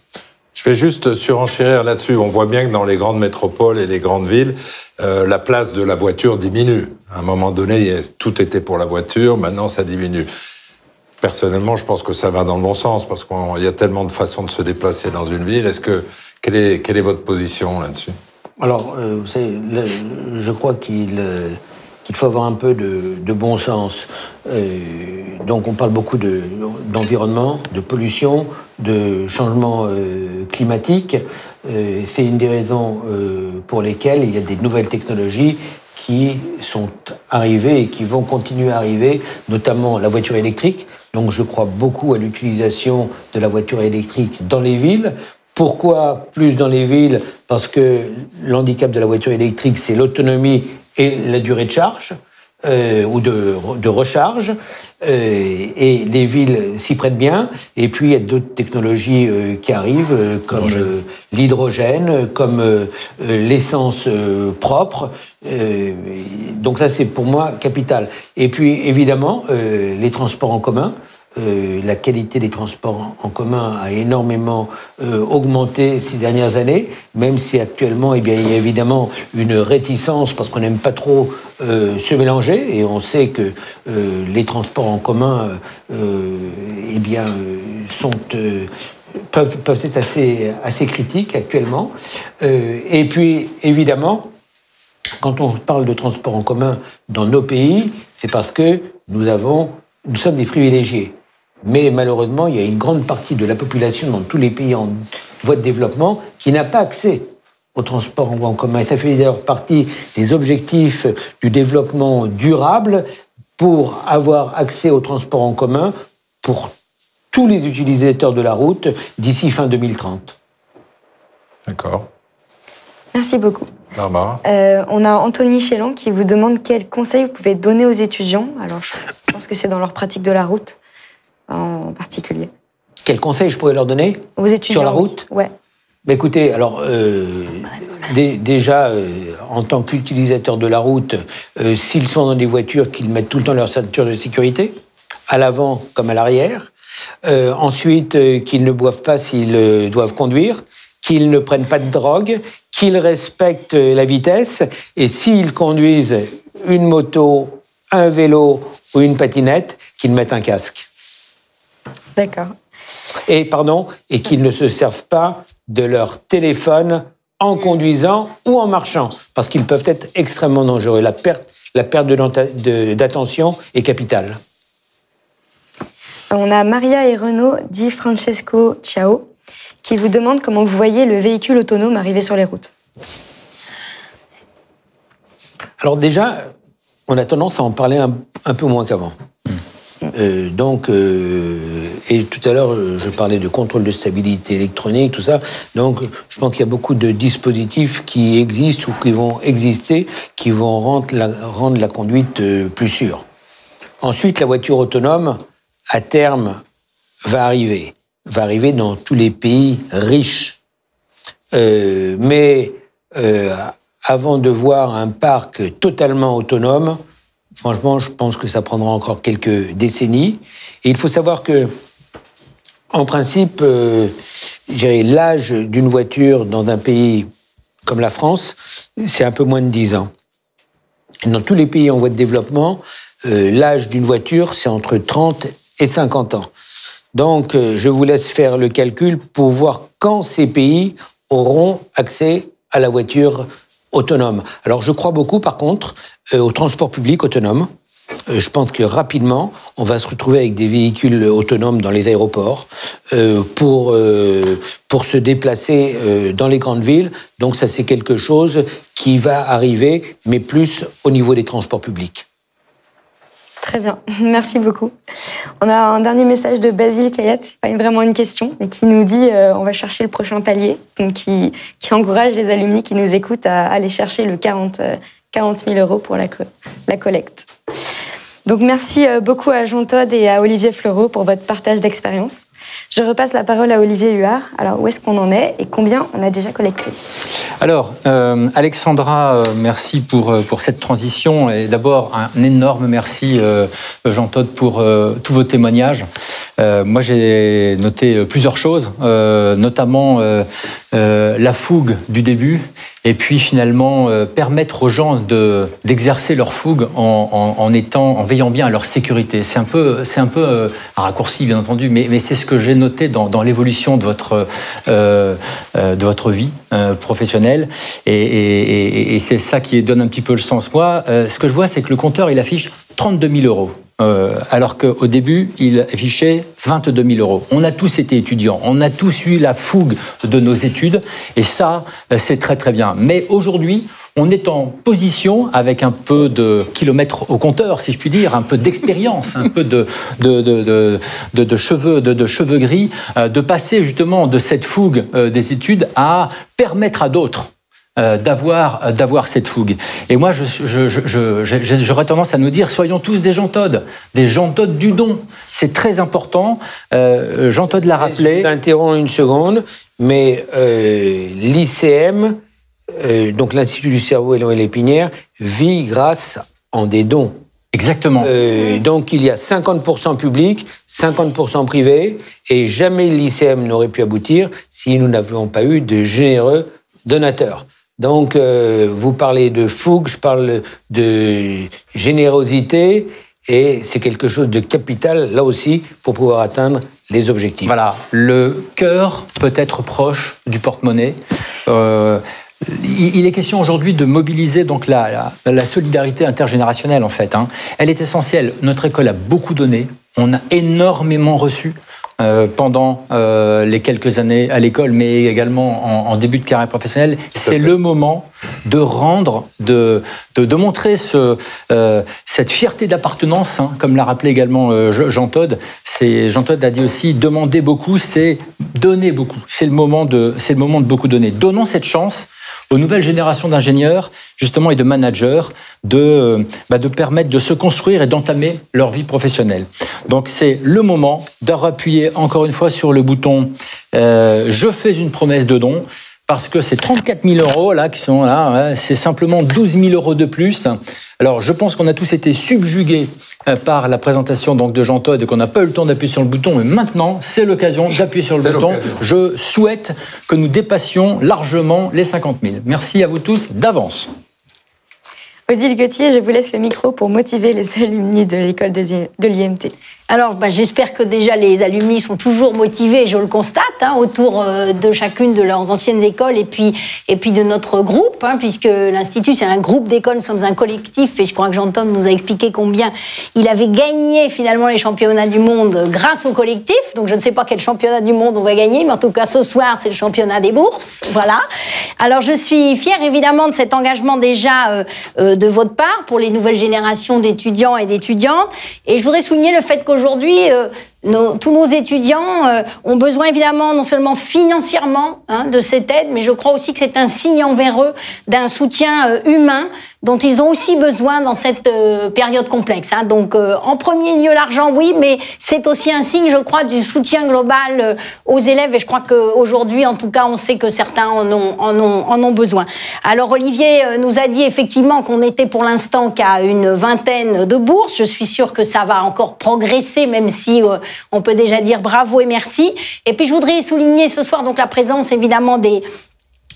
Je vais juste surenchérir là-dessus. On voit bien que dans les grandes métropoles et les grandes villes, la place de la voiture diminue. À un moment donné, tout était pour la voiture, maintenant ça diminue. Personnellement, je pense que ça va dans le bon sens, parce qu'il y a tellement de façons de se déplacer dans une ville. Quelle est votre position là-dessus ? Alors, vous savez, je crois qu'il faut avoir un peu de bon sens. Donc on parle beaucoup d'environnement, de pollution, de changement climatique. C'est une des raisons pour lesquelles il y a des nouvelles technologies qui sont arrivées et qui vont continuer à arriver, notamment la voiture électrique. Donc je crois beaucoup à l'utilisation de la voiture électrique dans les villes. Pourquoi plus dans les villes ? Parce que l'handicap de la voiture électrique, c'est l'autonomie et la durée de charge, ou de recharge, et les villes s'y prêtent bien. Et puis il y a d'autres technologies qui arrivent, comme l'hydrogène, comme l'essence propre. Donc ça, c'est pour moi capital. Et puis évidemment, les transports en commun. La qualité des transports en commun a énormément augmenté ces dernières années, même si actuellement, eh bien, il y a évidemment une réticence parce qu'on n'aime pas trop se mélanger, et on sait que les transports en commun eh bien, peuvent être assez critiques actuellement. Et puis, évidemment, quand on parle de transports en commun dans nos pays, c'est parce que nous sommes des privilégiés. Mais malheureusement, il y a une grande partie de la population dans tous les pays en voie de développement qui n'a pas accès au transport en commun. Et ça fait d'ailleurs partie des objectifs du développement durable pour avoir accès au transport en commun pour tous les utilisateurs de la route d'ici fin 2030. D'accord. Merci beaucoup. Barbara. On a Anthony Chélan qui vous demande quels conseils vous pouvez donner aux étudiants. Alors, je pense que c'est dans leur pratique de la route en particulier. Quels conseils je pourrais leur donner aux étudiants, sur la route ? Ouais. Écoutez, alors déjà, en tant qu'utilisateurs de la route, s'ils sont dans des voitures, qu'ils mettent tout le temps leur ceinture de sécurité, à l'avant comme à l'arrière. Ensuite, qu'ils ne boivent pas s'ils doivent conduire, qu'ils ne prennent pas de drogue, qu'ils respectent la vitesse, et s'ils conduisent une moto, un vélo ou une patinette, qu'ils mettent un casque. D'accord. Et qu'ils ne se servent pas de leur téléphone en conduisant ou en marchant, parce qu'ils peuvent être extrêmement dangereux. La perte d'attention est capitale. On a Maria et Renaud Di Francesco Ciao qui vous demandent comment vous voyez le véhicule autonome arriver sur les routes. Alors déjà, on a tendance à en parler un peu moins qu'avant. Et tout à l'heure, je parlais de contrôle de stabilité électronique, tout ça. Donc, je pense qu'il y a beaucoup de dispositifs qui existent ou qui vont exister, qui vont rendre la conduite plus sûre. Ensuite, la voiture autonome, à terme, va arriver dans tous les pays riches. Mais avant de voir un parc totalement autonome, franchement, je pense que ça prendra encore quelques décennies. Et il faut savoir que, en principe, l'âge d'une voiture dans un pays comme la France, c'est un peu moins de 10 ans. Dans tous les pays en voie de développement, l'âge d'une voiture, c'est entre 30 et 50 ans. Donc, je vous laisse faire le calcul pour voir quand ces pays auront accès à la voiture autonome. Alors, je crois beaucoup, par contre, au transport public autonome. je pense que rapidement, on va se retrouver avec des véhicules autonomes dans les aéroports pour se déplacer dans les grandes villes. Donc ça, c'est quelque chose qui va arriver, mais plus au niveau des transports publics. Très bien, merci beaucoup. On a un dernier message de Basile Kayat, c'est pas vraiment une question, mais qui nous dit on va chercher le prochain palier, donc qui encourage les alumni qui nous écoutent à aller chercher le 40 000 euros pour la collecte. Donc merci beaucoup à Jean Todt et à Olivier Fleureau pour votre partage d'expérience. Je repasse la parole à Olivier Huard. Alors, où est-ce qu'on en est et combien on a déjà collecté ? Alors, Alexandra, merci pour cette transition. Et d'abord, un énorme merci, Jean Todt, pour tous vos témoignages. Moi, j'ai noté plusieurs choses, notamment la fougue du début, et puis finalement permettre aux gens d'exercer leur fougue en veillant bien à leur sécurité. C'est un peu un raccourci, bien entendu, mais c'est ce que j'ai noté dans l'évolution de votre vie professionnelle, et c'est ça qui donne un petit peu le sens. Moi, ce que je vois, c'est que le compteur, il affiche 32 000 euros. Alors qu'au début, il affichait 22 000 euros. On a tous été étudiants, on a tous eu la fougue de nos études, et ça, c'est très très bien. Mais aujourd'hui, on est en position, avec un peu de kilomètres au compteur, si je puis dire, un peu d'expérience, un peu de cheveux gris, de passer justement de cette fougue des études à permettre à d'autres d'avoir cette fougue. Et moi, j'aurais tendance à nous dire, soyons tous des Jean Todt du don. C'est très important. Jean Todt l'a rappelé. Je t'interromps une seconde, mais l'ICM, donc l'Institut du cerveau Éloigné Lépinière, vit grâce en des dons. Exactement. Donc il y a 50% public, 50% privé, et jamais l'ICM n'aurait pu aboutir si nous n'avions pas eu de généreux donateurs. Donc, vous parlez de fougue, je parle de générosité, et c'est quelque chose de capital, là aussi, pour pouvoir atteindre les objectifs. Voilà, le cœur peut être proche du porte-monnaie. Il est question aujourd'hui de mobiliser donc la solidarité intergénérationnelle, en fait. Elle est essentielle. Notre école a beaucoup donné, on a énormément reçu. Pendant les quelques années à l'école, mais également en début de carrière professionnelle, c'est le moment de rendre, de montrer cette fierté d'appartenance, comme l'a rappelé également Jean Todt. Jean Todt a dit aussi, demander beaucoup, c'est donner beaucoup. C'est le moment de beaucoup donner. Donnons cette chance aux nouvelles générations d'ingénieurs, justement, et de managers, de permettre de se construire et d'entamer leur vie professionnelle. Donc, c'est le moment de appuyer encore une fois sur le bouton « Je fais une promesse de don », parce que ces 34 000 euros là, qui sont là, c'est simplement 12 000 euros de plus. Alors, je pense qu'on a tous été subjugués par la présentation donc, de Jean Todt et qu'on n'a pas eu le temps d'appuyer sur le bouton, mais maintenant, c'est l'occasion d'appuyer sur le bouton. Je souhaite que nous dépassions largement les 50 000. Merci à vous tous d'avance. Odile Gauthier, je vous laisse le micro pour motiver les alumni de l'école de l'IMT. Alors, j'espère que déjà les alumni sont toujours motivés, je le constate, autour de chacune de leurs anciennes écoles et puis de notre groupe, puisque l'Institut, c'est un groupe d'écoles, nous sommes un collectif, et je crois que Jean Todt nous a expliqué combien il avait gagné finalement les championnats du monde grâce au collectif. Donc, je ne sais pas quel championnat du monde on va gagner, mais en tout cas, ce soir, c'est le championnat des bourses. Voilà. Alors, je suis fière, évidemment, de cet engagement déjà de votre part pour les nouvelles générations d'étudiants et d'étudiantes. Et je voudrais souligner le fait qu'aujourd'hui, tous nos étudiants ont besoin évidemment non seulement financièrement de cette aide, mais je crois aussi que c'est un signe envers eux d'un soutien humain dont ils ont aussi besoin dans cette période complexe. Donc, en premier lieu, l'argent, oui, mais c'est aussi un signe, je crois, du soutien global aux élèves. Et je crois qu'aujourd'hui, en tout cas, on sait que certains en ont besoin. Alors, Olivier nous a dit effectivement qu'on était pour l'instant qu'à une vingtaine de bourses. Je suis sûre que ça va encore progresser, même si on peut déjà dire bravo et merci. Et puis, je voudrais souligner ce soir donc la présence, évidemment, des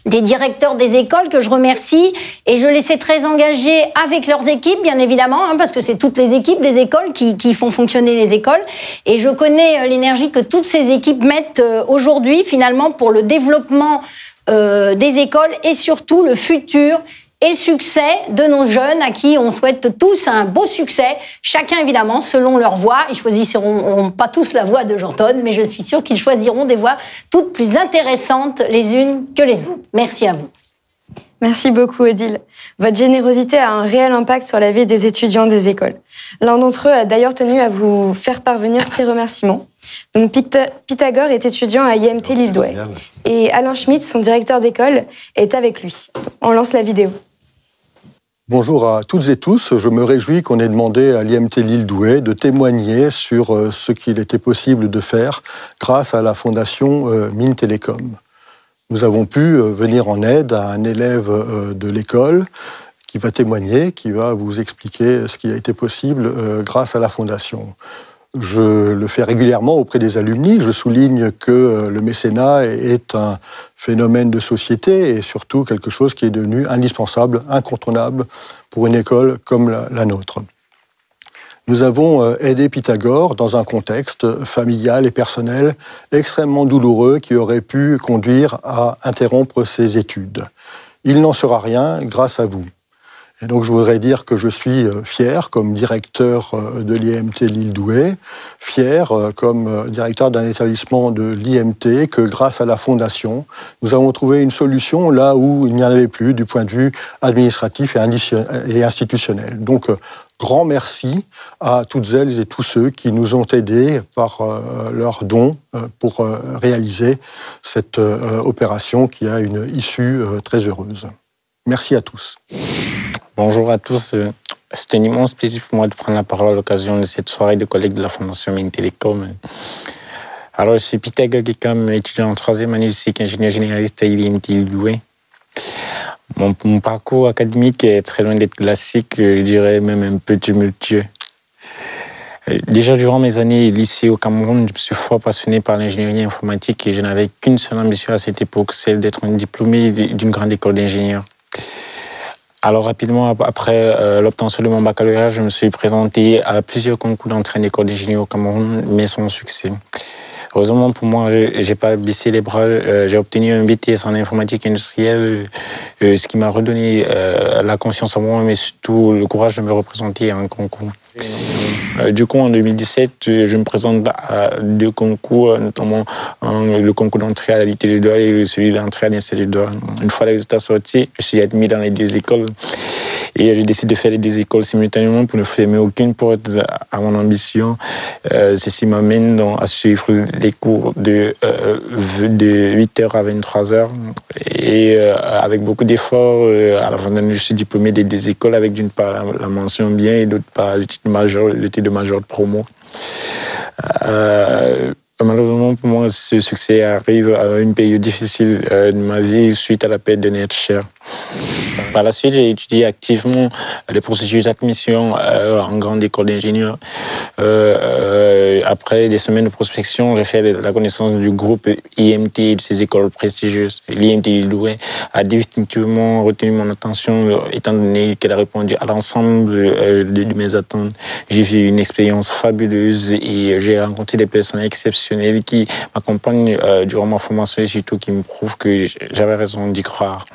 directeurs des écoles que je remercie, et je les sais très engagés avec leurs équipes, bien évidemment, parce que c'est toutes les équipes des écoles qui font fonctionner les écoles, et je connais l'énergie que toutes ces équipes mettent aujourd'hui finalement pour le développement des écoles et surtout le futur et le succès de nos jeunes à qui on souhaite tous un beau succès, chacun évidemment selon leur voie. Ils choisiront pas tous la voie de Jean-Tonne, mais je suis sûre qu'ils choisiront des voies toutes plus intéressantes les unes que les autres. Merci à vous. Merci beaucoup, Odile. Votre générosité a un réel impact sur la vie des étudiants des écoles. L'un d'entre eux a d'ailleurs tenu à vous faire parvenir ses remerciements. Donc, Pythagore est étudiant à IMT Lille Douai. Et Alain Schmitt, son directeur d'école, est avec lui. On lance la vidéo. Bonjour à toutes et tous. Je me réjouis qu'on ait demandé à l'IMT Lille Douai de témoigner sur ce qu'il était possible de faire grâce à la fondation Mines Télécom. Nous avons pu venir en aide à un élève de l'école qui va témoigner, qui va vous expliquer ce qui a été possible grâce à la fondation. Je le fais régulièrement auprès des alumni. Je souligne que le mécénat est un phénomène de société et surtout quelque chose qui est devenu indispensable, incontournable pour une école comme la nôtre. Nous avons aidé Pythagore dans un contexte familial et personnel extrêmement douloureux qui aurait pu conduire à interrompre ses études. Il n'en sera rien grâce à vous. Et donc je voudrais dire que je suis fier comme directeur de l'IMT Lille Douai, fier comme directeur d'un établissement de l'IMT que grâce à la fondation, nous avons trouvé une solution là où il n'y en avait plus du point de vue administratif et institutionnel. Donc grand merci à toutes elles et tous ceux qui nous ont aidés par leurs dons pour réaliser cette opération qui a une issue très heureuse. Merci à tous. Bonjour à tous. C'est un immense plaisir pour moi de prendre la parole à l'occasion de cette soirée de collègues de la Fondation Mines Télécom. Alors, je suis Pythagore Gekam, étudiant en 3e année du cycle ingénieur généraliste à l'IMT Lille Douai. Mon parcours académique est très loin d'être classique, je dirais même un peu tumultueux. Déjà durant mes années lycée au Cameroun, je me suis fort passionné par l'ingénierie informatique et je n'avais qu'une seule ambition à cette époque, celle d'être un diplômé d'une grande école d'ingénieurs. Alors rapidement, après l'obtention de mon baccalauréat, je me suis présenté à plusieurs concours d'entrée en école d'ingénieur au Cameroun, mais sans succès. Heureusement pour moi, j'ai pas baissé les bras. J'ai obtenu un BTS en informatique industrielle, ce qui m'a redonné la confiance en moi, mais surtout le courage de me représenter à un concours. Du coup, en 2017, je me présente à 2 concours, notamment le concours d'entrée à l'IT de Douai et celui d'entrée à l'Institut de Douai. Une fois les résultats sortis, je suis admis dans les 2 écoles. Et j'ai décidé de faire les 2 écoles simultanément pour ne fermer aucune porte à mon ambition. Ceci m'amène donc à suivre les cours de 8h à 23h. Et avec beaucoup d'efforts, à la fin de l'année, je suis diplômé des 2 écoles avec d'une part la mention bien et d'autre part le titre de major de promo. Malheureusement pour moi, ce succès arrive à une période difficile de ma vie suite à la perte de notre cher. Par la suite, j'ai étudié activement les processus d'admission en grande école d'ingénieurs. Après des semaines de prospection, j'ai fait la connaissance du groupe IMT et de ces écoles prestigieuses. L'IMT Lille Douai a définitivement retenu mon attention étant donné qu'elle a répondu à l'ensemble de mes attentes. J'ai vu une expérience fabuleuse et j'ai rencontré des personnes exceptionnelles qui m'accompagnent durant ma formation et surtout qui me prouvent que j'avais raison d'y croire.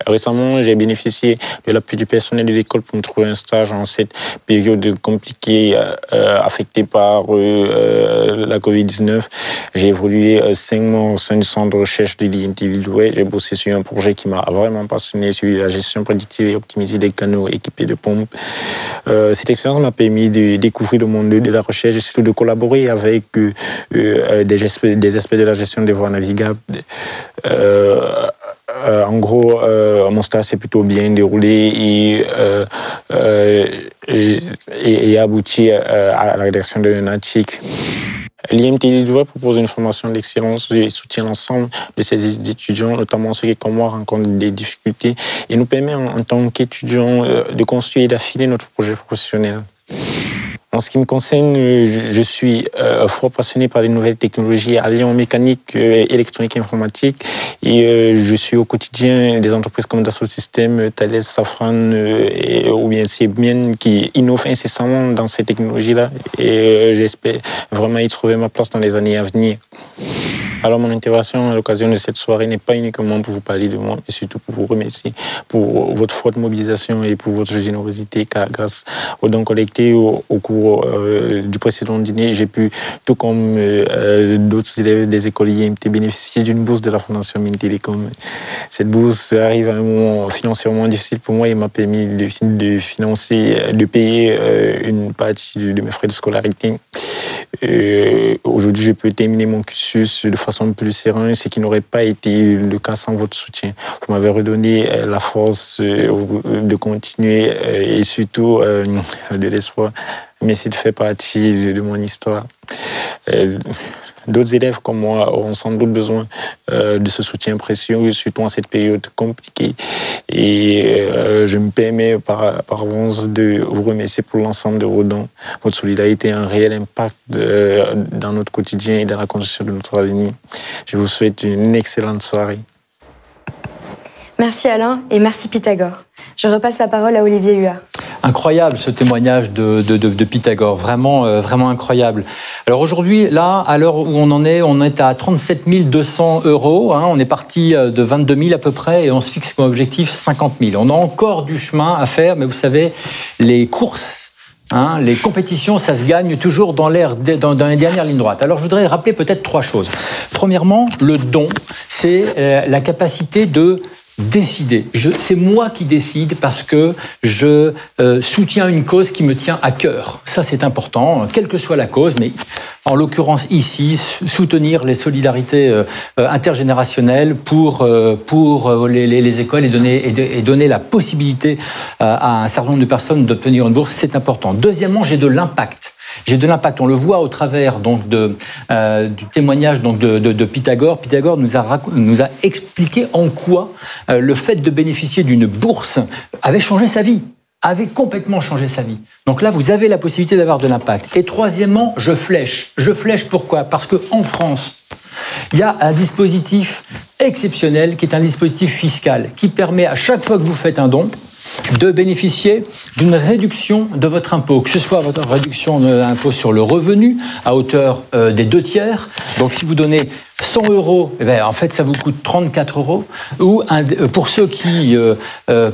Récemment, j'ai bénéficié de l'appui du personnel de l'école pour me trouver un stage en cette période compliquée affectée par la Covid-19. J'ai évolué 5 mois au sein du centre de recherche de l'IMT Lille Douai. J'ai bossé sur un projet qui m'a vraiment passionné, sur la gestion prédictive et optimisée des canaux équipés de pompes. Cette expérience m'a permis de découvrir le monde de la recherche et surtout de collaborer avec des aspects de la gestion des voies navigables. En gros, mon stage s'est plutôt bien déroulé et abouti à la rédaction d'un article. L'IMT Lille Douai propose une formation d'excellence et soutient l'ensemble de ses étudiants, notamment ceux qui, comme moi, rencontrent des difficultés, et nous permet, en tant qu'étudiants, de construire et d'affiner notre projet professionnel. En ce qui me concerne, je suis fort passionné par les nouvelles technologies alliant mécanique, électronique et informatique. Et je suis au quotidien des entreprises comme Dassault Systèmes, Thales, Safran ou bien Siemens qui innovent incessamment dans ces technologies-là. Et j'espère vraiment y trouver ma place dans les années à venir. Alors mon intervention à l'occasion de cette soirée n'est pas uniquement pour vous parler de moi, mais surtout pour vous remercier pour votre forte mobilisation et pour votre générosité, car grâce aux dons collectés au cours du précédent dîner, j'ai pu, tout comme d'autres élèves des écoles IMT, bénéficier d'une bourse de la Fondation Mines Télécom. Cette bourse arrive à un moment financièrement difficile pour moi et m'a permis de payer une partie de mes frais de scolarité. Aujourd'hui, je peux terminer mon cursus de façon plus sereine, ce qui n'aurait pas été le cas sans votre soutien. Vous m'avez redonné la force de continuer et surtout de l'espoir. Merci de faire partie de mon histoire. D'autres élèves comme moi auront sans doute besoin de ce soutien précieux, surtout en cette période compliquée. Et je me permets par avance de vous remercier pour l'ensemble de vos dons. Votre solidarité a un réel impact dans notre quotidien et dans la construction de notre avenir. Je vous souhaite une excellente soirée. Merci Alain et merci Pythagore. Je repasse la parole à Olivier Huard. Incroyable ce témoignage de Pythagore, vraiment, vraiment incroyable. Alors aujourd'hui, là, à l'heure où on est à 37 200 €. Hein, on est parti de 22 000 à peu près et on se fixe comme objectif 50 000. On a encore du chemin à faire, mais vous savez, les courses, les compétitions, ça se gagne toujours dans les dernières lignes droites. Alors je voudrais rappeler peut-être 3 choses. Premièrement, le don, c'est la capacité de décider. C'est moi qui décide parce que je soutiens une cause qui me tient à cœur. Ça, c'est important, quelle que soit la cause, mais en l'occurrence ici, soutenir les solidarités intergénérationnelles pour les écoles et donner la possibilité à un certain nombre de personnes d'obtenir une bourse, c'est important. Deuxièmement, j'ai de l'impact. On le voit au travers donc du témoignage donc de Pythagore. Pythagore nous a expliqué en quoi le fait de bénéficier d'une bourse avait changé sa vie, avait complètement changé sa vie. Donc là, vous avez la possibilité d'avoir de l'impact. Et troisièmement, je flèche. Je flèche pourquoi ? Parce qu'en France, il y a un dispositif exceptionnel qui est un dispositif fiscal qui permet à chaque fois que vous faites un don de bénéficier d'une réduction de votre impôt, que ce soit votre réduction de l'impôt sur le revenu à hauteur des 2/3. Donc si vous donnez 100 €, eh bien, en fait, ça vous coûte 34 €. Ou pour ceux qui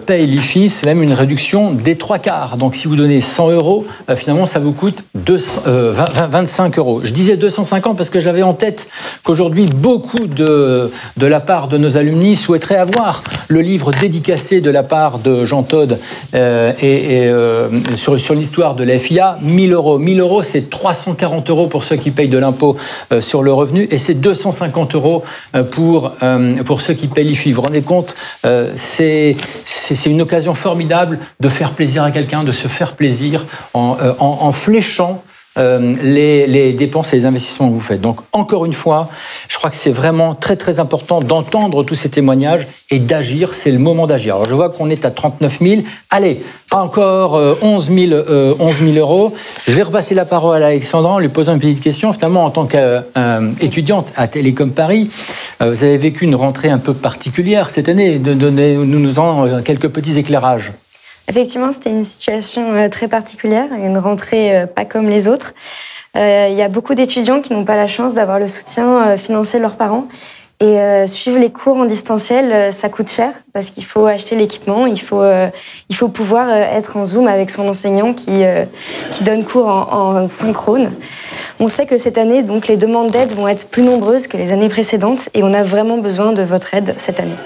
payent l'IFI, c'est même une réduction des 3/4. Donc, si vous donnez 100 €, finalement, ça vous coûte 25 €. Je disais 250 parce que j'avais en tête qu'aujourd'hui, beaucoup de la part de nos alumni souhaiteraient avoir le livre dédicacé de la part de Jean Todt sur l'histoire de la FIA. 1 000 €. 1 000 €, c'est 340 € pour ceux qui payent de l'impôt sur le revenu et c'est 250 € pour ceux qui payent l'IFI. Vous vous rendez compte, c'est une occasion formidable de faire plaisir à quelqu'un, de se faire plaisir en fléchant les dépenses et les investissements que vous faites. Donc, encore une fois, je crois que c'est vraiment très, très important d'entendre tous ces témoignages et d'agir. C'est le moment d'agir. Alors, je vois qu'on est à 39 000. Allez, encore 11 000 €. Je vais repasser la parole à Alexandra en lui posant une petite question. Finalement, en tant qu'étudiante à Télécom Paris, vous avez vécu une rentrée un peu particulière cette année. Nous quelques petits éclairages. Effectivement, c'était une situation très particulière, une rentrée pas comme les autres. Il y a beaucoup d'étudiants qui n'ont pas la chance d'avoir le soutien financier de leurs parents. Et suivre les cours en distanciel, ça coûte cher parce qu'il faut acheter l'équipement, il faut pouvoir être en Zoom avec son enseignant qui donne cours en synchrone. On sait que cette année, donc, les demandes d'aide vont être plus nombreuses que les années précédentes et on a vraiment besoin de votre aide cette année,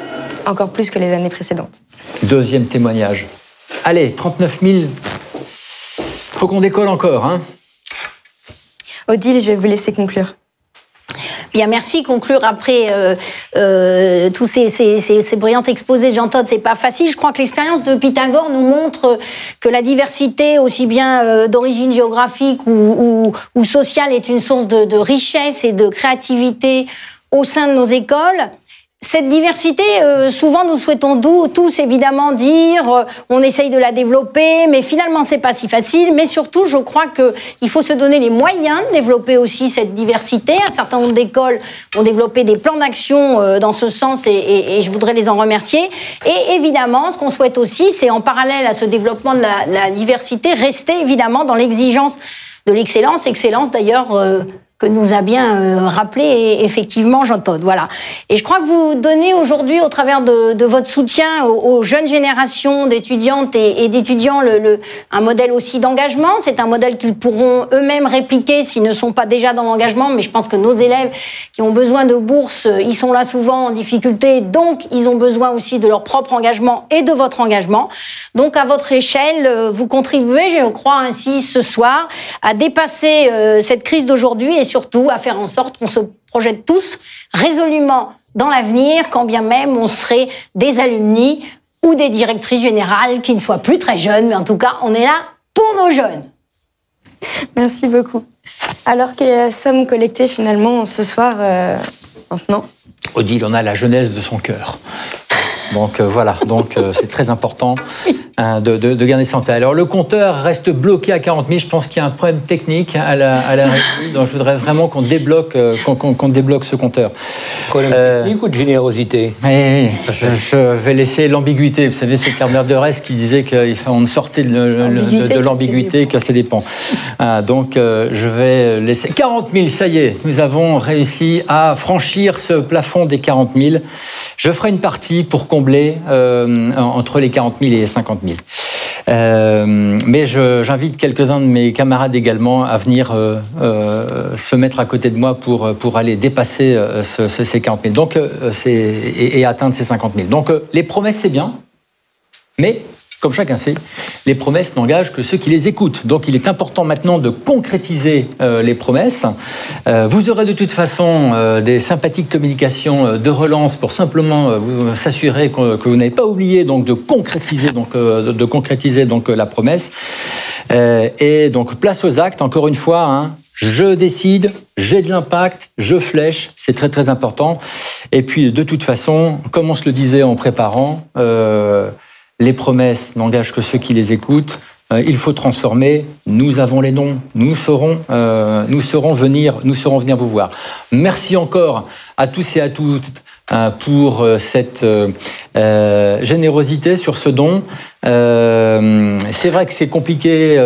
encore plus que les années précédentes. Deuxième témoignage. Allez, 39 000. Faut qu'on décolle encore, hein. Odile, je vais vous laisser conclure. Bien, merci. Conclure après tous ces brillants exposés de Jean Todt, c'est pas facile. Je crois que l'expérience de Pythagore nous montre que la diversité, aussi bien d'origine géographique ou sociale, est une source de richesse et de créativité au sein de nos écoles. Cette diversité, souvent nous souhaitons tous évidemment dire, on essaye de la développer, mais finalement c'est pas si facile. Mais surtout, je crois qu'il faut se donner les moyens de développer aussi cette diversité. Un certain nombre d'écoles ont développé des plans d'action dans ce sens et je voudrais les en remercier. Et évidemment, ce qu'on souhaite aussi, c'est en parallèle à ce développement de la diversité, rester évidemment dans l'exigence de l'excellence. Excellence d'ailleurs que nous a bien rappelé effectivement Jean-Todt. Voilà. Et je crois que vous donnez aujourd'hui, au travers de votre soutien aux jeunes générations d'étudiantes et d'étudiants, un modèle aussi d'engagement. C'est un modèle qu'ils pourront eux-mêmes répliquer s'ils ne sont pas déjà dans l'engagement. Mais je pense que nos élèves qui ont besoin de bourses, ils sont là souvent en difficulté. Donc, ils ont besoin aussi de leur propre engagement et de votre engagement. Donc, à votre échelle, vous contribuez, je crois, ainsi ce soir à dépasser cette crise d'aujourd'hui et surtout à faire en sorte qu'on se projette tous résolument dans l'avenir, quand bien même on serait des alumni ou des directrices générales qui ne soient plus très jeunes, mais en tout cas, on est là pour nos jeunes. Merci beaucoup. Alors quelle est la somme collectée finalement ce soir maintenant? Odile, on a la jeunesse de son cœur. Donc voilà, donc c'est très important de garder ça en tête. Alors le compteur reste bloqué à 40 000. Je pense qu'il y a un problème technique à la régie. Donc je voudrais vraiment qu'on débloque ce compteur. Problème technique ou de générosité? Je vais laisser l'ambiguïté. Vous savez, c'est Herbert de Rest qui disait qu'on sortait de l'ambiguïté, que ça dépend. Donc je vais laisser 40 000. Ça y est, nous avons réussi à franchir ce plafond des 40 000. Je ferai une partie pour combler entre les 40 000 et les 50 000. Mais j'invite quelques-uns de mes camarades également à venir se mettre à côté de moi pour aller dépasser ces 40 000 donc, et atteindre ces 50 000. Donc les promesses, c'est bien, mais comme chacun sait, les promesses n'engagent que ceux qui les écoutent. Donc il est important maintenant de concrétiser les promesses. Vous aurez de toute façon des sympathiques communications de relance pour simplement s'assurer que vous n'avez pas oublié donc, de concrétiser la promesse. Et donc place aux actes, encore une fois, hein, je décide, j'ai de l'impact, je flèche, c'est très très important. Et puis de toute façon, comme on se le disait en préparant, les promesses n'engagent que ceux qui les écoutent. Il faut transformer. Nous avons les noms. Nous saurons venir vous voir. Merci encore à tous et à toutes pour cette générosité sur ce don. C'est vrai que c'est compliqué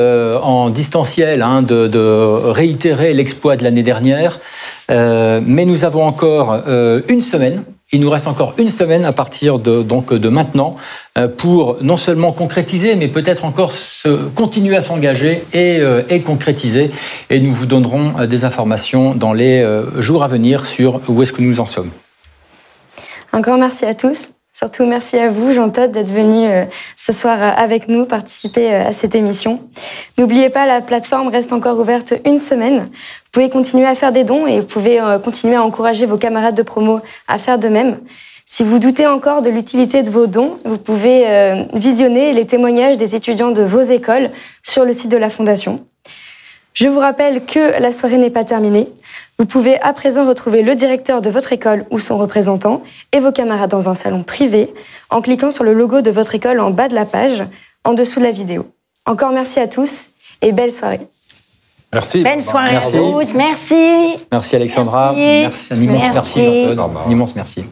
en distanciel de réitérer l'exploit de l'année dernière, mais nous avons encore une semaine. Il nous reste encore une semaine à partir de maintenant pour non seulement concrétiser, mais peut-être encore continuer à s'engager et concrétiser. Et nous vous donnerons des informations dans les jours à venir sur où est-ce que nous en sommes. Un grand merci à tous. Surtout merci à vous, Jean-Todt, d'être venu ce soir avec nous participer à cette émission. N'oubliez pas, la plateforme reste encore ouverte une semaine. Vous pouvez continuer à faire des dons et vous pouvez continuer à encourager vos camarades de promo à faire de même. Si vous doutez encore de l'utilité de vos dons, vous pouvez visionner les témoignages des étudiants de vos écoles sur le site de la Fondation. Je vous rappelle que la soirée n'est pas terminée. Vous pouvez à présent retrouver le directeur de votre école ou son représentant et vos camarades dans un salon privé en cliquant sur le logo de votre école en bas de la page, en dessous de la vidéo. Encore merci à tous et belle soirée. Merci. Belle soirée à tous. Merci. Merci Alexandra. Merci. Un immense merci. Un immense merci.